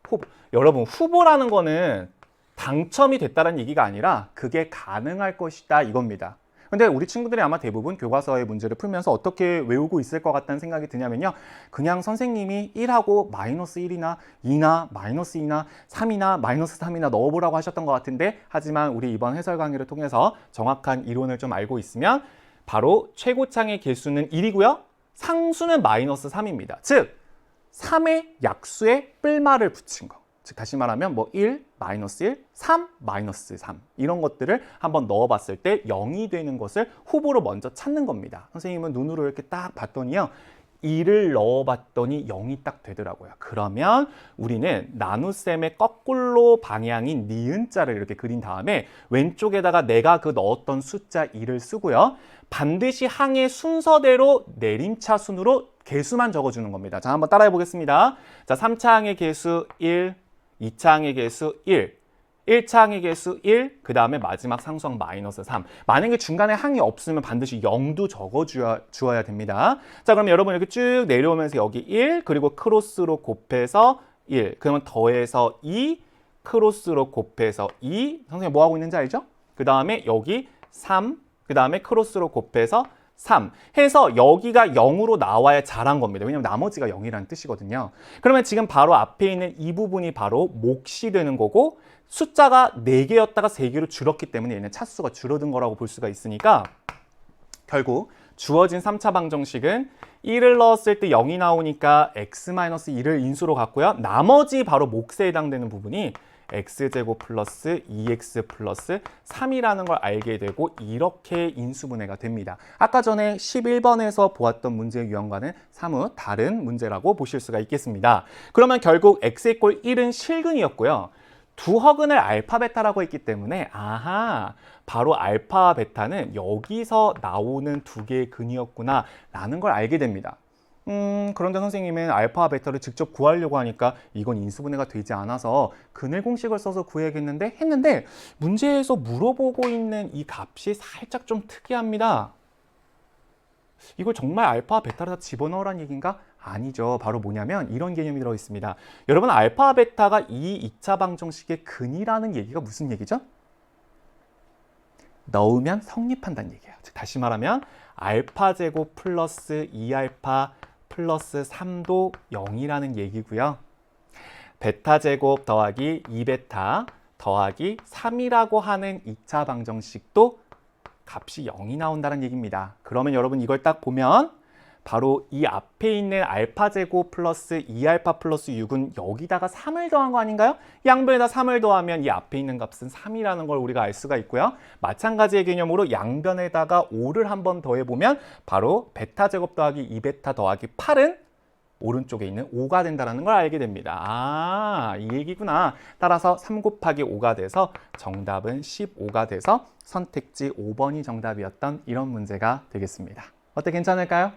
A: 후보. 여러분 후보라는 거는 당첨이 됐다는 얘기가 아니라 그게 가능할 것이다 이겁니다. 근데 우리 친구들이 아마 대부분 교과서의 문제를 풀면서 어떻게 외우고 있을 것 같다는 생각이 드냐면요. 그냥 선생님이 1하고 마이너스 1이나 2나 마이너스 2나 3이나 마이너스 3이나 넣어보라고 하셨던 것 같은데, 하지만 우리 이번 해설 강의를 통해서 정확한 이론을 좀 알고 있으면 바로 최고창의 개수는 1이고요. 상수는 마이너스 3입니다. 즉 3의 약수에 뿔말을 붙인 거. 즉 다시 말하면 뭐 1, 마이너스 1, 3, 마이너스 3 이런 것들을 한번 넣어봤을 때 0이 되는 것을 후보로 먼저 찾는 겁니다. 선생님은 눈으로 이렇게 딱 봤더니요. 2를 넣어봤더니 0이 딱 되더라고요. 그러면 우리는 나눗셈의 거꾸로 방향인 니은자를 이렇게 그린 다음에 왼쪽에다가 내가 그 넣었던 숫자 2를 쓰고요. 반드시 항의 순서대로 내림차 순으로 개수만 적어주는 겁니다. 자, 한번 따라해 보겠습니다. 자, 3차 항의 개수 1, 2차 항의 개수 1, 1차 항의 개수 1, 그 다음에 마지막 상수항 마이너스 3. 만약에 중간에 항이 없으면 반드시 0도 적어주어야 됩니다. 자, 그럼 여러분 이렇게 쭉 내려오면서 여기 1, 그리고 크로스로 곱해서 1, 그러면 더해서 2, 크로스로 곱해서 2. 선생님 뭐 하고 있는지 알죠? 그 다음에 여기 3, 그 다음에 크로스로 곱해서 3 해서 여기가 0으로 나와야 잘한 겁니다. 왜냐면 나머지가 0이라는 뜻이거든요. 그러면 지금 바로 앞에 있는 이 부분이 바로 몫이 되는 거고, 숫자가 4개였다가 3개로 줄었기 때문에 얘는 차수가 줄어든 거라고 볼 수가 있으니까 결국 주어진 3차 방정식은 1을 넣었을 때 0이 나오니까 x-1을 인수로 갖고요. 나머지 바로 몫에 해당되는 부분이 x제곱 플러스 2x 플러스 3이라는 걸 알게 되고 이렇게 인수분해가 됩니다. 아까 전에 11번에서 보았던 문제의 유형과는 사뭇 다른 문제라고 보실 수가 있겠습니다. 그러면 결국 x = 1은 실근이었고요. 두 허근을 알파, 베타라고 했기 때문에 아하, 바로 알파와 베타는 여기서 나오는 두 개의 근이었구나 라는 걸 알게 됩니다. 그런데 선생님은 알파와 베타를 직접 구하려고 하니까 이건 인수분해가 되지 않아서 근을 공식을 써서 구해야겠는데 했는데 문제에서 물어보고 있는 이 값이 살짝 좀 특이합니다. 이걸 정말 알파와 베타를 다 집어넣으란 얘기인가? 아니죠. 바로 뭐냐면 이런 개념이 들어있습니다. 여러분 알파와 베타가 이 2차 방정식의 근이라는 얘기가 무슨 얘기죠? 넣으면 성립한다는 얘기예요. 즉 다시 말하면 알파 제곱 플러스 2알파 플러스 3도 0이라는 얘기고요. 베타 제곱 더하기 2베타 더하기 3이라고 하는 2차 방정식도 값이 0이 나온다는 얘기입니다. 그러면 여러분 이걸 딱 보면 바로 이 앞에 있는 알파 제곱 플러스 2알파 플러스 6은 여기다가 3을 더한 거 아닌가요? 양변에다 3을 더하면 이 앞에 있는 값은 3이라는 걸 우리가 알 수가 있고요. 마찬가지의 개념으로 양변에다가 5를 한번 더해보면 바로 베타 제곱 더하기 2베타 더하기 8은 오른쪽에 있는 5가 된다는 걸 알게 됩니다. 아, 이 얘기구나. 따라서 3 곱하기 5가 돼서 정답은 15가 돼서 선택지 5번이 정답이었던 이런 문제가 되겠습니다. 어때, 괜찮을까요?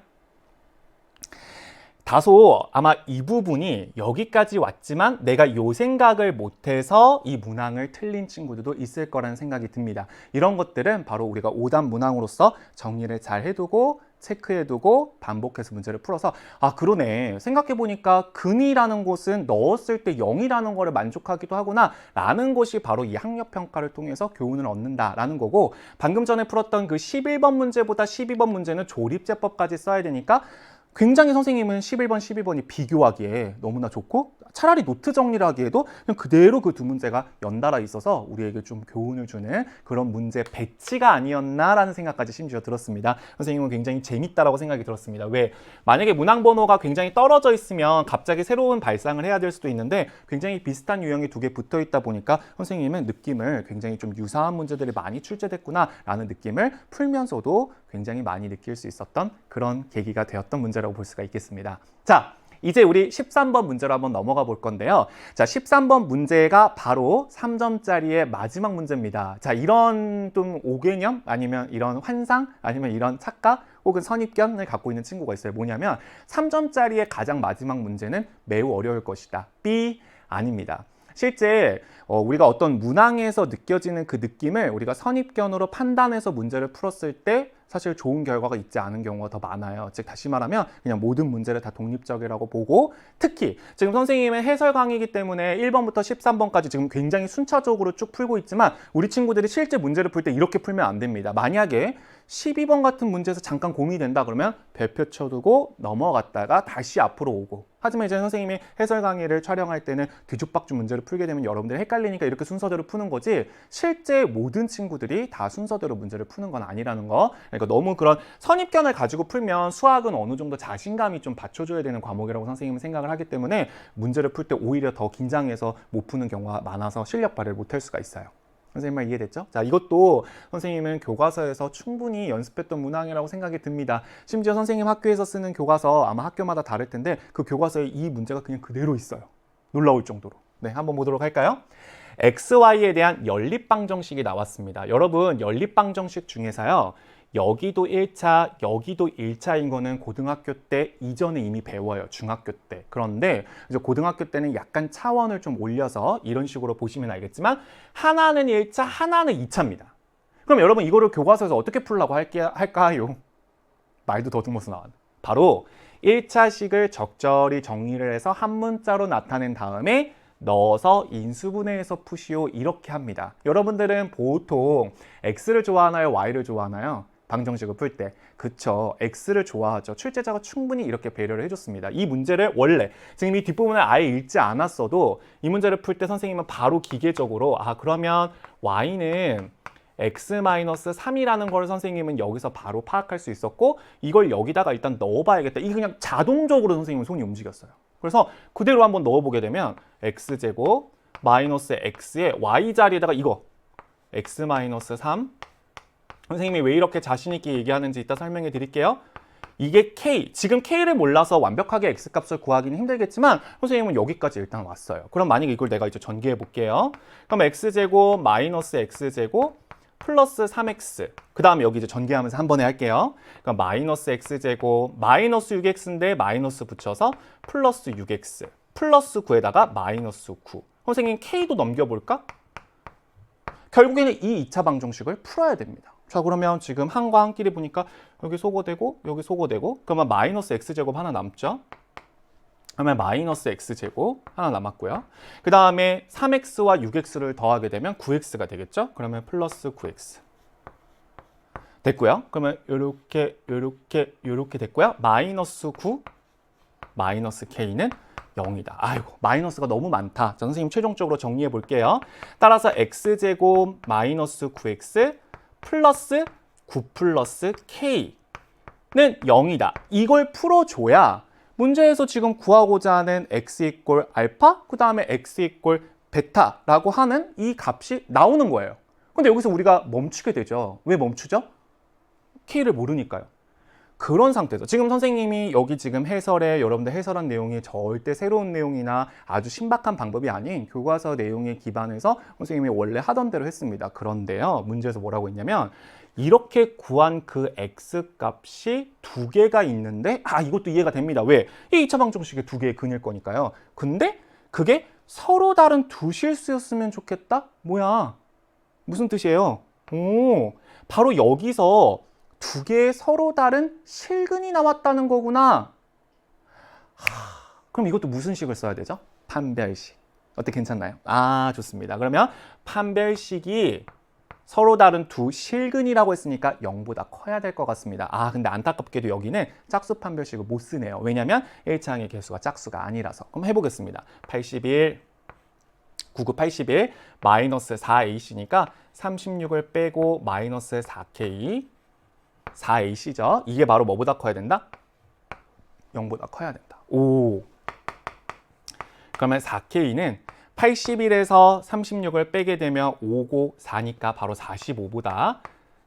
A: 다소 아마 이 부분이 여기까지 왔지만 내가 요 생각을 못해서 이 문항을 틀린 친구들도 있을 거라는 생각이 듭니다. 이런 것들은 바로 우리가 오답 문항으로서 정리를 잘 해두고 체크해두고 반복해서 문제를 풀어서 아 그러네, 생각해보니까 근이라는 곳은 넣었을 때 0이라는 거를 만족하기도 하구나 라는 것이 바로 이 학력평가를 통해서 교훈을 얻는다 라는 거고, 방금 전에 풀었던 그 11번 문제보다 12번 문제는 조립제법까지 써야 되니까 굉장히 선생님은 11번, 12번이 비교하기에 너무나 좋고 차라리 노트 정리를 하기에도 그냥 그대로 그 두 문제가 연달아 있어서 우리에게 좀 교훈을 주는 그런 문제 배치가 아니었나라는 생각까지 심지어 들었습니다. 선생님은 굉장히 재밌다라고 생각이 들었습니다. 왜? 만약에 문항 번호가 굉장히 떨어져 있으면 갑자기 새로운 발상을 해야 될 수도 있는데 굉장히 비슷한 유형이 두 개 붙어 있다 보니까 선생님은 느낌을 굉장히 좀 유사한 문제들이 많이 출제됐구나라는 느낌을 풀면서도 굉장히 많이 느낄 수 있었던 그런 계기가 되었던 문제라고 볼 수가 있겠습니다. 자, 이제 우리 13번 문제로 한번 넘어가 볼 건데요. 자, 13번 문제가 바로 3점짜리의 마지막 문제입니다. 자, 이런 좀 오개념 아니면 이런 환상 아니면 이런 착각 혹은 선입견을 갖고 있는 친구가 있어요. 뭐냐면 3점짜리의 가장 마지막 문제는 매우 어려울 것이다. B 아닙니다. 실제 우리가 어떤 문항에서 느껴지는 그 느낌을 우리가 선입견으로 판단해서 문제를 풀었을 때 사실 좋은 결과가 있지 않은 경우가 더 많아요. 즉 다시 말하면 그냥 모든 문제를 다 독립적이라고 보고, 특히 지금 선생님의 해설 강의이기 때문에 1번부터 13번까지 지금 굉장히 순차적으로 쭉 풀고 있지만 우리 친구들이 실제 문제를 풀 때 이렇게 풀면 안 됩니다. 만약에 12번 같은 문제에서 잠깐 고민이 된다 그러면 별표 쳐두고 넘어갔다가 다시 앞으로 오고. 하지만 이제 선생님이 해설 강의를 촬영할 때는 뒤죽박죽 문제를 풀게 되면 여러분들이 헷갈리니까 이렇게 순서대로 푸는 거지, 실제 모든 친구들이 다 순서대로 문제를 푸는 건 아니라는 거. 그러니까 너무 그런 선입견을 가지고 풀면 수학은 어느 정도 자신감이 좀 받쳐줘야 되는 과목이라고 선생님은 생각을 하기 때문에 문제를 풀 때 오히려 더 긴장해서 못 푸는 경우가 많아서 실력 발휘를 못할 수가 있어요. 선생님 말 이해됐죠? 자, 이것도 선생님은 교과서에서 충분히 연습했던 문항이라고 생각이 듭니다. 심지어 선생님 학교에서 쓰는 교과서 아마 학교마다 다를 텐데 그 교과서에 이 문제가 그냥 그대로 있어요. 놀라울 정도로. 네, 한번 보도록 할까요? XY에 대한 연립방정식이 나왔습니다. 여러분, 연립방정식 중에서요, 여기도 1차, 여기도 1차인 거는 고등학교 때 이전에 이미 배워요. 중학교 때. 그런데 이제 고등학교 때는 약간 차원을 좀 올려서 이런 식으로 보시면 알겠지만 하나는 1차, 하나는 2차입니다. 그럼 여러분 이거를 교과서에서 어떻게 풀라고 할까요? 말도 더듬어서 나왔네. 바로 1차식을 적절히 정리를 해서 한 문자로 나타낸 다음에 넣어서 인수분해해서 푸시오, 이렇게 합니다. 여러분들은 보통 X를 좋아하나요? Y를 좋아하나요? 방정식을 풀 때. 그쵸, X를 좋아하죠. 출제자가 충분히 이렇게 배려를 해줬습니다. 이 문제를 원래 지금 이 뒷부분을 아예 읽지 않았어도 이 문제를 풀 때 선생님은 바로 기계적으로 그러면 Y는 X-3이라는 걸 선생님은 여기서 바로 파악할 수 있었고, 이걸 여기다가 일단 넣어봐야겠다. 이게 그냥 자동적으로 선생님은 손이 움직였어요. 그래서 그대로 한번 넣어보게 되면 X제곱 마이너스 X에 Y 자리에다가 이거 X-3, 선생님이 왜 이렇게 자신 있게 얘기하는지 이따 설명해 드릴게요. 이게 K, 지금 K를 몰라서 완벽하게 X값을 구하기는 힘들겠지만 선생님은 여기까지 일단 왔어요. 그럼 만약에 이걸 내가 이제 전개해 볼게요. 그럼 X제곱 마이너스 X제곱 플러스 3X, 그 다음에 여기 이제 전개하면서 한 번에 할게요. 그럼 마이너스 X제곱 마이너스 6X인데 마이너스 붙여서 플러스 6X 플러스 9에다가 마이너스 9. 선생님 K도 넘겨볼까? 결국에는 이 2차 방정식을 풀어야 됩니다. 자, 그러면 지금 한과 한끼리 보니까 여기 소거되고 여기 소거되고, 그러면 마이너스 X제곱 하나 남죠? 그러면 마이너스 X제곱 하나 남았고요. 그 다음에 3X와 6X를 더하게 되면 9X가 되겠죠? 그러면 플러스 9X 됐고요. 그러면 요렇게 됐고요. 마이너스 9 마이너스 K는 0이다. 아이고, 마이너스가 너무 많다. 자, 선생님 최종적으로 정리해 볼게요. 따라서 X제곱 마이너스 9X 플러스 9 플러스 K는 0이다. 이걸 풀어줘야 문제에서 지금 구하고자 하는 X 이꼴 알파, 그 다음에 X 이꼴 베타라고 하는 이 값이 나오는 거예요. 근데 여기서 우리가 멈추게 되죠. 왜 멈추죠? K를 모르니까요. 그런 상태에서 지금 선생님이 여기 지금 해설에 여러분들 해설한 내용이 절대 새로운 내용이나 아주 신박한 방법이 아닌 교과서 내용에 기반해서 선생님이 원래 하던 대로 했습니다. 그런데요, 문제에서 뭐라고 했냐면 이렇게 구한 그 X 값이 두 개가 있는데 이것도 이해가 됩니다. 왜? 이 2차 방정식의 두 개의 근일 거니까요. 근데 그게 서로 다른 두 실수였으면 좋겠다? 뭐야? 무슨 뜻이에요? 바로 여기서 두 개의 서로 다른 실근이 나왔다는 거구나. 그럼 이것도 무슨 식을 써야 되죠? 판별식. 어때, 괜찮나요? 좋습니다. 그러면 판별식이 서로 다른 두 실근이라고 했으니까 0보다 커야 될 것 같습니다. 근데 안타깝게도 여기는 짝수 판별식을 못 쓰네요. 왜냐면 1차항의 개수가 짝수가 아니라서. 그럼 해보겠습니다. 81, 99, 81, 마이너스 4AC니까 36을 빼고 마이너스 4K, 4AC죠. 이게 바로 뭐보다 커야 된다? 0보다 커야 된다. 그러면 4K는 81에서 36을 빼게 되면 5고 4니까 바로 45보다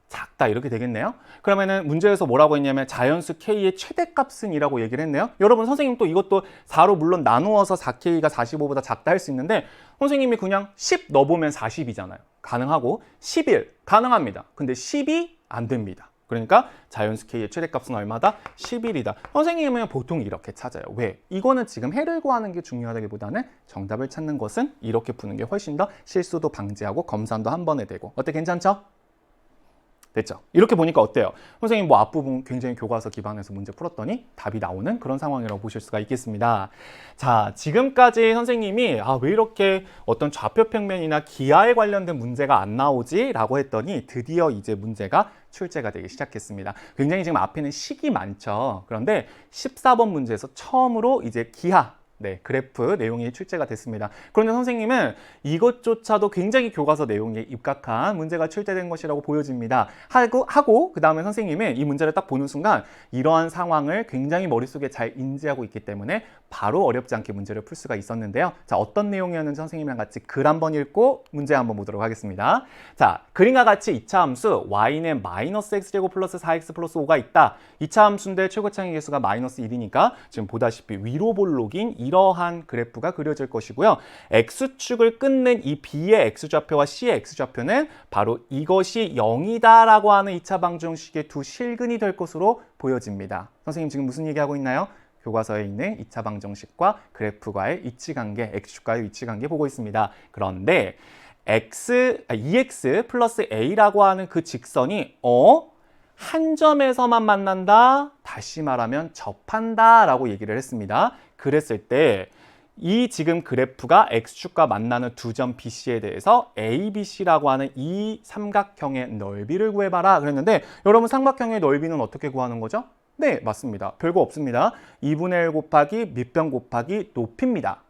A: 작다, 이렇게 되겠네요. 그러면은 문제에서 뭐라고 했냐면 자연수 K의 최대값은 이라고 얘기를 했네요. 여러분, 선생님 또 이것도 4로 물론 나누어서 4K가 45보다 작다 할 수 있는데 선생님이 그냥 10 넣어보면 40이잖아요. 가능하고 11 가능합니다. 근데 10이 안 됩니다. 그러니까 자연수 K의 최대값은 얼마다? 11이다. 선생님은 보통 이렇게 찾아요. 왜? 이거는 지금 해를 구하는 게 중요하다기보다는 정답을 찾는 것은 이렇게 푸는 게 훨씬 더 실수도 방지하고 검산도 한 번에 되고. 어때, 괜찮죠? 됐죠? 이렇게 보니까 어때요? 선생님 뭐 앞부분 굉장히 교과서 기반에서 문제 풀었더니 답이 나오는 그런 상황이라고 보실 수가 있겠습니다. 자, 지금까지 선생님이 왜 이렇게 어떤 좌표 평면이나 기하에 관련된 문제가 안 나오지? 라고 했더니 드디어 이제 문제가 출제가 되기 시작했습니다. 굉장히 지금 앞에는 식이 많죠. 그런데 14번 문제에서 처음으로 이제 기하, 그래프 내용이 출제가 됐습니다. 그런데 선생님은 이것조차도 굉장히 교과서 내용에 입각한 문제가 출제된 것이라고 보여집니다. 하고 그 다음에 선생님은 이 문제를 딱 보는 순간 이러한 상황을 굉장히 머릿속에 잘 인지하고 있기 때문에 바로 어렵지 않게 문제를 풀 수가 있었는데요. 자, 어떤 내용이었는지 선생님이랑 같이 글 한번 읽고 문제 한번 보도록 하겠습니다. 자, 그림과 같이 2차 함수 y는 마이너스 x제곱 플러스 4x 플러스 5가 있다. 2차 함수인데 최고차의 개수가 마이너스 1이니까 지금 보다시피 위로 볼록인 이러한 그래프가 그려질 것이고요. x축을 끊는 이 b의 x좌표와 c의 x좌표는 바로 이것이 0이다라고 하는 2차 방정식의 두 실근이 될 것으로 보여집니다. 선생님 지금 무슨 얘기하고 있나요? 교과서에 있는 2차 방정식과 그래프과의 위치관계, x축과의 위치관계 보고 있습니다. 그런데 EX 플러스 A라고 하는 그 직선이 한 점에서만 만난다? 다시 말하면 접한다 라고 얘기를 했습니다. 그랬을 때 이 지금 그래프가 X축과 만나는 두 점 BC에 대해서 ABC라고 하는 이 삼각형의 넓이를 구해봐라 그랬는데 여러분 삼각형의 넓이는 어떻게 구하는 거죠? 네, 맞습니다. 별거 없습니다. 2분의 1 곱하기 밑변 곱하기 높이입니다.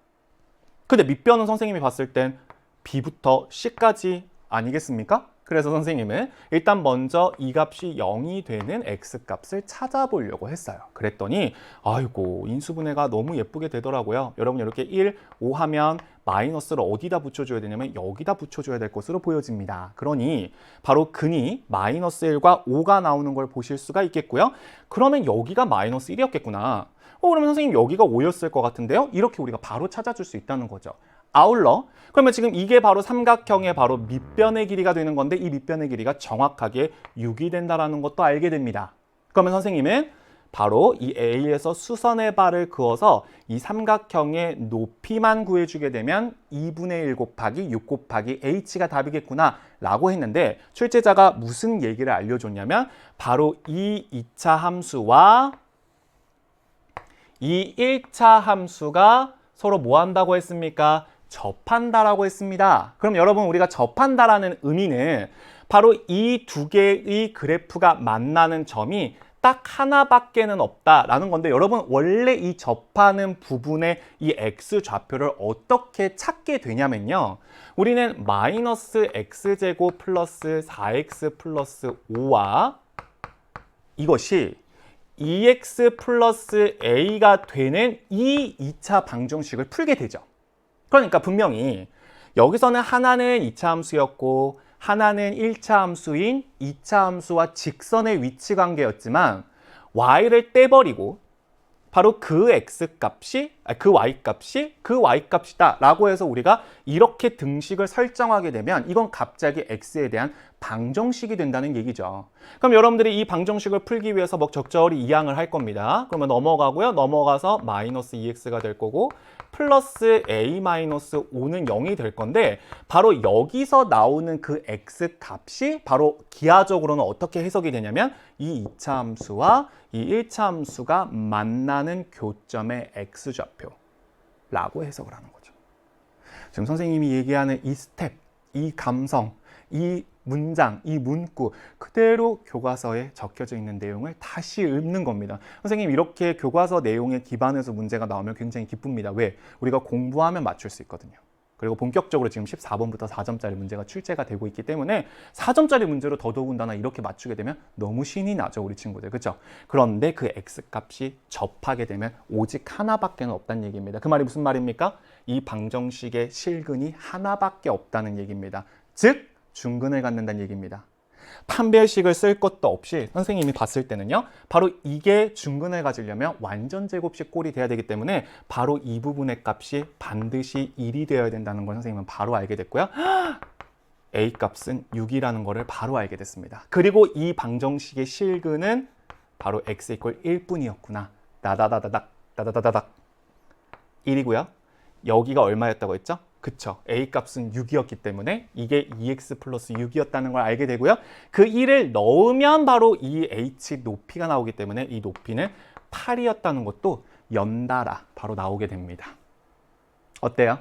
A: 근데 밑변은 선생님이 봤을 땐 B부터 C까지 아니겠습니까? 그래서 선생님은 일단 먼저 이 값이 0이 되는 X값을 찾아보려고 했어요. 그랬더니 아이고 인수분해가 너무 예쁘게 되더라고요. 여러분 이렇게 1, 5 하면 마이너스를 어디다 붙여줘야 되냐면 여기다 붙여줘야 될 것으로 보여집니다. 그러니 바로 근이 마이너스 1과 5가 나오는 걸 보실 수가 있겠고요. 그러면 여기가 마이너스 1이었겠구나. 그러면 선생님 여기가 5였을 것 같은데요. 이렇게 우리가 바로 찾아줄 수 있다는 거죠. 아울러 그러면 지금 이게 바로 삼각형의 바로 밑변의 길이가 되는 건데 이 밑변의 길이가 정확하게 6이 된다는 것도 알게 됩니다. 그러면 선생님은 바로 이 A에서 수선의 발을 그어서 이 삼각형의 높이만 구해주게 되면 2분의 1 곱하기 6 곱하기 H가 답이겠구나 라고 했는데 출제자가 무슨 얘기를 알려줬냐면 바로 이 2차 함수와 이 1차 함수가 서로 뭐 한다고 했습니까? 접한다라고 했습니다. 그럼 여러분 우리가 접한다라는 의미는 바로 이 두 개의 그래프가 만나는 점이 딱 하나밖에는 없다라는 건데 여러분 원래 이 접하는 부분의 이 x좌표를 어떻게 찾게 되냐면요. 우리는 마이너스 x제곱 플러스 4x 플러스 5와 이것이 2x 플러스 a가 되는 이 2차 방정식을 풀게 되죠. 그러니까 분명히 여기서는 하나는 2차 함수였고 하나는 1차 함수인 2차 함수와 직선의 위치 관계였지만 y를 떼버리고 바로 그 x값이 그 y값이 그 y값이다 라고 해서 우리가 이렇게 등식을 설정하게 되면 이건 갑자기 x에 대한 방정식이 된다는 얘기죠. 그럼 여러분들이 이 방정식을 풀기 위해서 뭐 적절히 이항을 할 겁니다. 그러면 넘어가고요. 넘어가서 마이너스 2x가 될 거고 플러스 a 마이너스 5는 0이 될 건데 바로 여기서 나오는 그 x 값이 바로 기하적으로는 어떻게 해석이 되냐면 이 2차 함수와 이 1차 함수가 만나는 교점의 x좌표라고 해석을 하는 거죠. 지금 선생님이 얘기하는 이 스텝, 이 감성, 이 문장, 이 문구 그대로 교과서에 적혀져 있는 내용을 다시 읽는 겁니다. 선생님 이렇게 교과서 내용에 기반해서 문제가 나오면 굉장히 기쁩니다. 왜? 우리가 공부하면 맞출 수 있거든요. 그리고 본격적으로 지금 14번부터 4점짜리 문제가 출제가 되고 있기 때문에 4점짜리 문제로 더더군다나 이렇게 맞추게 되면 너무 신이 나죠, 우리 친구들. 그렇죠? 그런데 그 x값이 접하게 되면 오직 하나밖에 없다는 얘기입니다. 그 말이 무슨 말입니까? 이 방정식의 실근이 하나밖에 없다는 얘기입니다. 즉 중근을 갖는다는 얘기입니다. 판별식을 쓸 것도 없이 선생님이 봤을 때는요. 바로 이게 중근을 가지려면 완전 제곱식 꼴이 돼야 되기 때문에 바로 이 부분의 값이 반드시 1이 되어야 된다는 걸 선생님은 바로 알게 됐고요. A값은 6이라는 거를 바로 알게 됐습니다. 그리고 이 방정식의 실근은 바로 x 이퀄 1뿐이었구나. 다다다다닥 1이고요. 여기가 얼마였다고 했죠? 그쵸. A 값은 6이었기 때문에 이게 2x 플러스 6이었다는 걸 알게 되고요. 그 1을 넣으면 바로 이 h 높이가 나오기 때문에 이 높이는 8이었다는 것도 연달아 바로 나오게 됩니다. 어때요?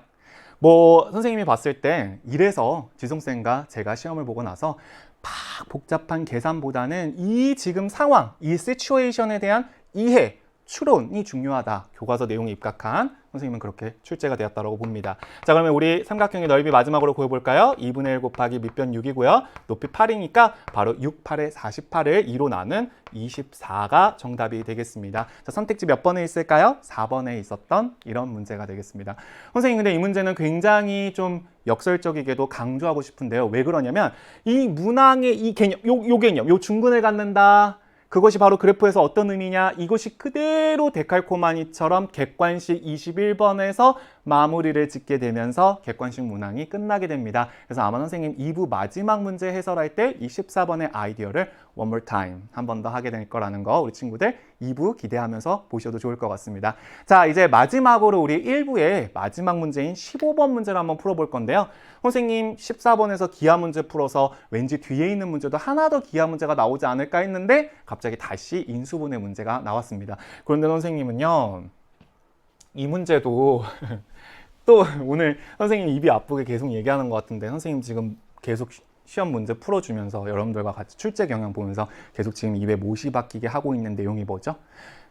A: 뭐 선생님이 봤을 때 이래서 지성쌤과 제가 시험을 보고 나서 막 복잡한 계산보다는 이 지금 상황, 이 시츄에이션에 대한 이해, 추론이 중요하다. 교과서 내용에 입각한 선생님은 그렇게 출제가 되었다고 봅니다. 자, 그러면 우리 삼각형의 넓이 마지막으로 구해볼까요? 2분의 1 곱하기 밑변 6이고요. 높이 8이니까 바로 6, 8에 48을 2로 나눈 24가 정답이 되겠습니다. 자, 선택지 몇 번에 있을까요? 4번에 있었던 이런 문제가 되겠습니다. 선생님, 근데 이 문제는 굉장히 좀 역설적이게도 강조하고 싶은데요. 왜 그러냐면 이 문항의 이 개념, 요 개념, 요 중근을 갖는다. 그것이 바로 그래프에서 어떤 의미냐? 이것이 그대로 데칼코마니처럼 객관식 21번에서 마무리를 짓게 되면서 객관식 문항이 끝나게 됩니다. 그래서 아마 선생님 2부 마지막 문제 해설할 때 이 14번의 아이디어를 one more time 한 번 더 하게 될 거라는 거 우리 친구들 2부 기대하면서 보셔도 좋을 것 같습니다. 자, 이제 마지막으로 우리 1부의 마지막 문제인 15번 문제를 한번 풀어볼 건데요. 선생님 14번에서 기하 문제 풀어서 왠지 뒤에 있는 문제도 하나 더 기하 문제가 나오지 않을까 했는데 갑자기 다시 인수분해 문제가 나왔습니다. 그런데 선생님은요, 이 문제도 또 오늘 선생님 입이 아프게 계속 얘기하는 것 같은데 선생님 지금 계속 시험 문제 풀어주면서 여러분들과 같이 출제 경향 보면서 계속 지금 입에 못이 박히게 하고 있는 내용이 뭐죠?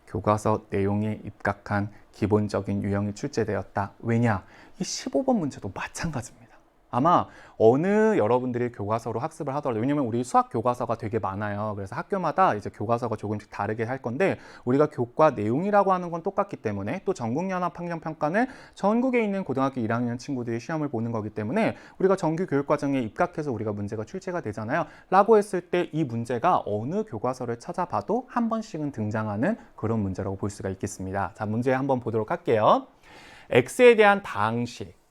A: 교과서 내용에 입각한 기본적인 유형이 출제되었다. 왜냐? 이 15번 문제도 마찬가지입니다. 아마 어느 여러분들이 교과서로 학습을 하더라도, 왜냐면 우리 수학 교과서가 되게 많아요. 그래서 학교마다 이제 교과서가 조금씩 다르게 할 건데 우리가 교과 내용이라고 하는 건 똑같기 때문에 또 전국연합환경평가는 전국에 있는 고등학교 1학년 친구들이 시험을 보는 거기 때문에 우리가 정규 교육과정에 입각해서 우리가 문제가 출제가 되잖아요. 라고 했을 때 이 문제가 어느 교과서를 찾아봐도 한 번씩은 등장하는 그런 문제라고 볼 수가 있겠습니다. 자, 문제 한번 보도록 할게요. X에 대한 다항식.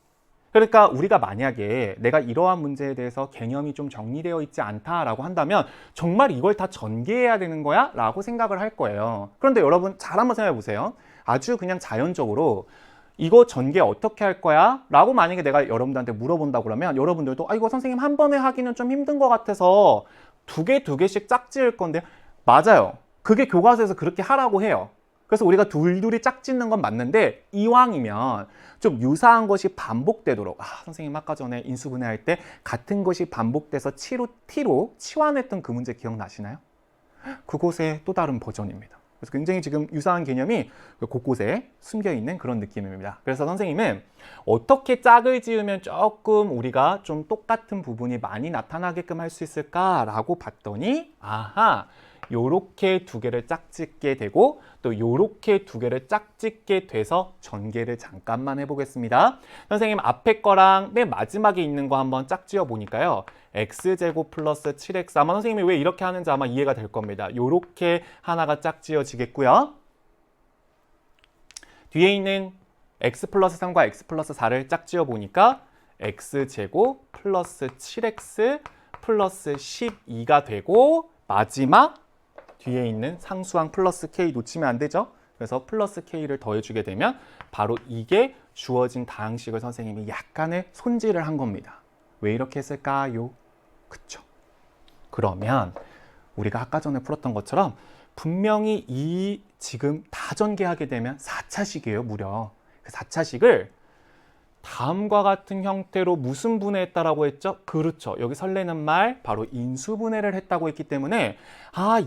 A: 그러니까 우리가 만약에 내가 이러한 문제에 대해서 개념이 좀 정리되어 있지 않다라고 한다면 정말 이걸 다 전개해야 되는 거야? 라고 생각을 할 거예요. 그런데 여러분 잘 한번 생각해 보세요. 아주 그냥 자연적으로 이거 전개 어떻게 할 거야? 라고 만약에 내가 여러분들한테 물어본다고 그러면 여러분들도 이거 선생님 한 번에 하기는 좀 힘든 것 같아서 두 개씩 짝지을 건데 맞아요. 그게 교과서에서 그렇게 하라고 해요. 그래서 우리가 둘둘이 짝짓는 건 맞는데 이왕이면 좀 유사한 것이 반복되도록 선생님 아까 전에 인수분해할 때 같은 것이 반복돼서 T로 치환했던 그 문제 기억나시나요? 그곳의 또 다른 버전입니다. 그래서 굉장히 지금 유사한 개념이 곳곳에 숨겨있는 그런 느낌입니다. 그래서 선생님은 어떻게 짝을 지으면 조금 우리가 좀 똑같은 부분이 많이 나타나게끔 할 수 있을까라고 봤더니 요렇게 두 개를 짝짓게 되고 또 요렇게 두 개를 짝짓게 돼서 전개를 잠깐만 해보겠습니다. 선생님 앞에 거랑 맨 마지막에 있는 거 한번 짝지어 보니까요. x제곱 플러스 7x 아마 선생님이 왜 이렇게 하는지 아마 이해가 될 겁니다. 요렇게 하나가 짝지어지겠고요. 뒤에 있는 x 플러스 3과 x 플러스 4를 짝지어 보니까 x제곱 플러스 7x 플러스 12가 되고 마지막 뒤에 있는 상수항 플러스 k 놓치면 안 되죠? 그래서 플러스 k를 더해주게 되면 바로 이게 주어진 다항식을 선생님이 약간의 손질을 한 겁니다. 왜 이렇게 했을까요? 그쵸? 그러면 우리가 아까 전에 풀었던 것처럼 분명히 이 지금 다 전개하게 되면 4차식이에요, 무려. 그 4차식을 다음과 같은 형태로 무슨 분해했다라고 했죠? 그렇죠. 여기 설레는 말 바로 인수분해를 했다고 했기 때문에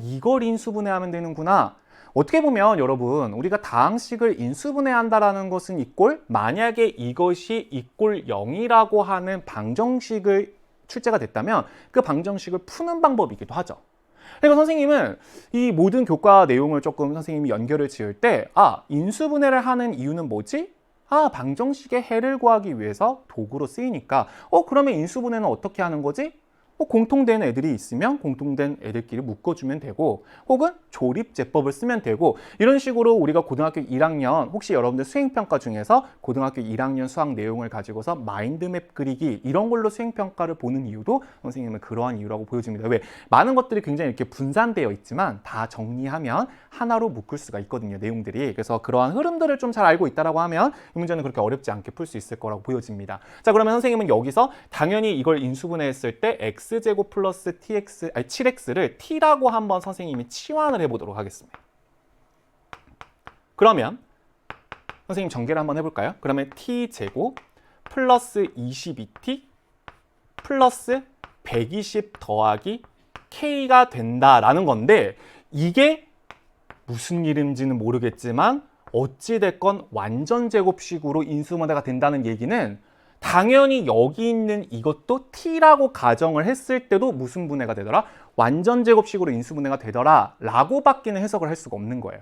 A: 이걸 인수분해하면 되는구나. 어떻게 보면 여러분 우리가 다항식을 인수분해한다라는 것은 이꼴 만약에 이것이 이꼴 0이라고 하는 방정식을 출제가 됐다면 그 방정식을 푸는 방법이기도 하죠. 그러니까 선생님은 이 모든 교과 내용을 조금 선생님이 연결을 지을 때 인수분해를 하는 이유는 뭐지? 방정식의 해를 구하기 위해서 도구로 쓰이니까 그러면 인수분해는 어떻게 하는 거지? 뭐 공통된 애들이 있으면 공통된 애들끼리 묶어주면 되고 혹은 조립제법을 쓰면 되고 이런 식으로 우리가 고등학교 1학년 혹시 여러분들 수행평가 중에서 고등학교 1학년 수학 내용을 가지고서 마인드맵 그리기 이런 걸로 수행평가를 보는 이유도 선생님은 그러한 이유라고 보여집니다. 왜? 많은 것들이 굉장히 이렇게 분산되어 있지만 다 정리하면 하나로 묶을 수가 있거든요. 내용들이. 그래서 그러한 흐름들을 좀 잘 알고 있다라고 하면 이 문제는 그렇게 어렵지 않게 풀 수 있을 거라고 보여집니다. 자, 그러면 선생님은 여기서 당연히 이걸 인수분해했을 때 x제곱 플러스 tx, 7x를 t라고 한번 선생님이 치환을 해보도록 하겠습니다. 그러면 선생님 전개를 한번 해볼까요? 그러면 t제곱 플러스 22t 플러스 120 더하기 k가 된다라는 건데 이게 무슨 이름인지는 모르겠지만 어찌됐건 완전 제곱식으로 인수분해가 된다는 얘기는 당연히 여기 있는 이것도 t라고 가정을 했을 때도 무슨 분해가 되더라? 완전 제곱식으로 인수분해가 되더라 라고 밖에는 해석을 할 수가 없는 거예요.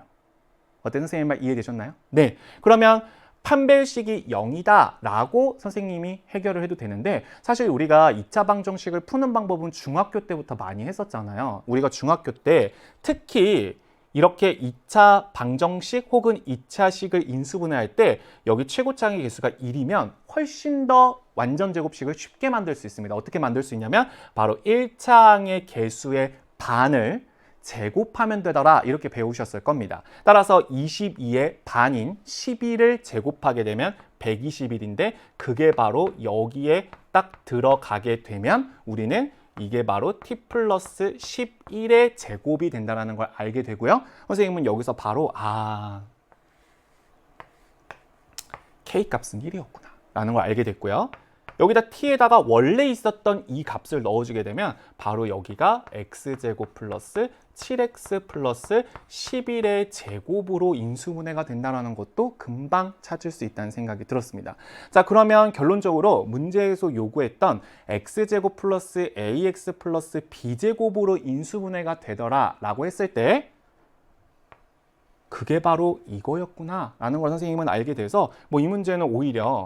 A: 어때 선생님 말 이해되셨나요? 네. 그러면 판별식이 0이다 라고 선생님이 해결을 해도 되는데 사실 우리가 2차 방정식을 푸는 방법은 중학교 때부터 많이 했었잖아요. 우리가 중학교 때 특히 이렇게 2차 방정식 혹은 2차식을 인수분해할 때 여기 최고차항의 개수가 1이면 훨씬 더 완전 제곱식을 쉽게 만들 수 있습니다. 어떻게 만들 수 있냐면 바로 1차항의 개수의 반을 제곱하면 되더라 이렇게 배우셨을 겁니다. 따라서 22의 반인 11을 제곱하게 되면 121인데 그게 바로 여기에 딱 들어가게 되면 우리는 이게 바로 t 플러스 11의 제곱이 된다는 걸 알게 되고요. 선생님은 여기서 바로 k 값은 1이었구나 라는 걸 알게 됐고요. 여기다 t에다가 원래 있었던 이 값을 넣어주게 되면 바로 여기가 x제곱 플러스 7x 플러스 11의 제곱으로 인수분해가 된다는 것도 금방 찾을 수 있다는 생각이 들었습니다. 자, 그러면 결론적으로 문제에서 요구했던 x제곱 플러스 ax 플러스 b제곱으로 인수분해가 되더라 라고 했을 때 그게 바로 이거였구나 라는 걸 선생님은 알게 돼서 이 문제는 오히려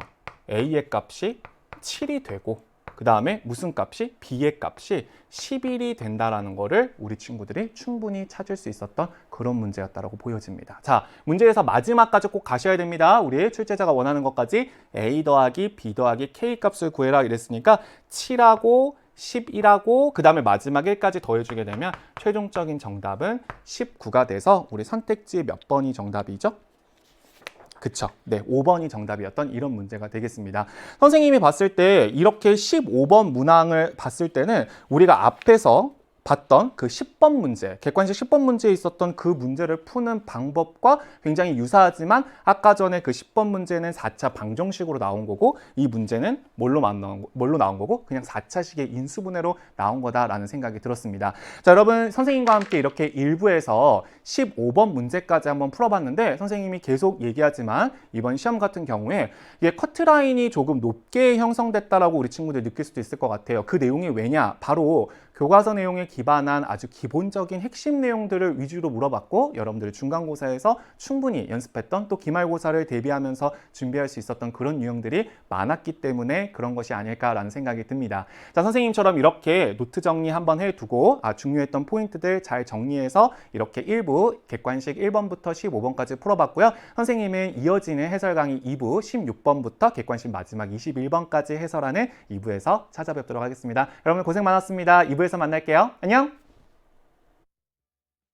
A: a의 값이 7이 되고 그 다음에 무슨 값이? b의 값이 11이 된다라는 거를 우리 친구들이 충분히 찾을 수 있었던 그런 문제였다라고 보여집니다. 자, 문제에서 마지막까지 꼭 가셔야 됩니다. 우리 출제자가 원하는 것까지 a 더하기 b 더하기 k 값을 구해라 이랬으니까 7하고 11하고 그 다음에 마지막 1까지 더해주게 되면 최종적인 정답은 19가 돼서 우리 선택지 몇 번이 정답이죠? 그쵸. 네, 5번이 정답이었던 이런 문제가 되겠습니다. 선생님이 봤을 때 이렇게 15번 문항을 봤을 때는 우리가 앞에서 봤던 그 10번 문제, 객관식 10번 문제에 있었던 그 문제를 푸는 방법과 굉장히 유사하지만 아까 전에 그 10번 문제는 4차 방정식으로 나온 거고 이 문제는 뭘로 나온 거고 그냥 4차식의 인수분해로 나온 거다라는 생각이 들었습니다. 자, 여러분 선생님과 함께 이렇게 1부에서 15번 문제까지 한번 풀어봤는데 선생님이 계속 얘기하지만 이번 시험 같은 경우에 이게 커트라인이 조금 높게 형성됐다라고 우리 친구들 느낄 수도 있을 것 같아요. 그 내용이 왜냐? 바로 교과서 내용에 기반한 아주 기본적인 핵심 내용들을 위주로 물어봤고 여러분들이 중간고사에서 충분히 연습했던 또 기말고사를 대비하면서 준비할 수 있었던 그런 유형들이 많았기 때문에 그런 것이 아닐까라는 생각이 듭니다. 자, 선생님처럼 이렇게 노트 정리 한번 해두고 중요했던 포인트들 잘 정리해서 이렇게 1부 객관식 1번부터 15번까지 풀어봤고요. 선생님은 이어지는 해설 강의 2부 16번부터 객관식 마지막 21번까지 해설하는 2부에서 찾아뵙도록 하겠습니다. 여러분 고생 많았습니다. 2부에서 만날게요. 안녕!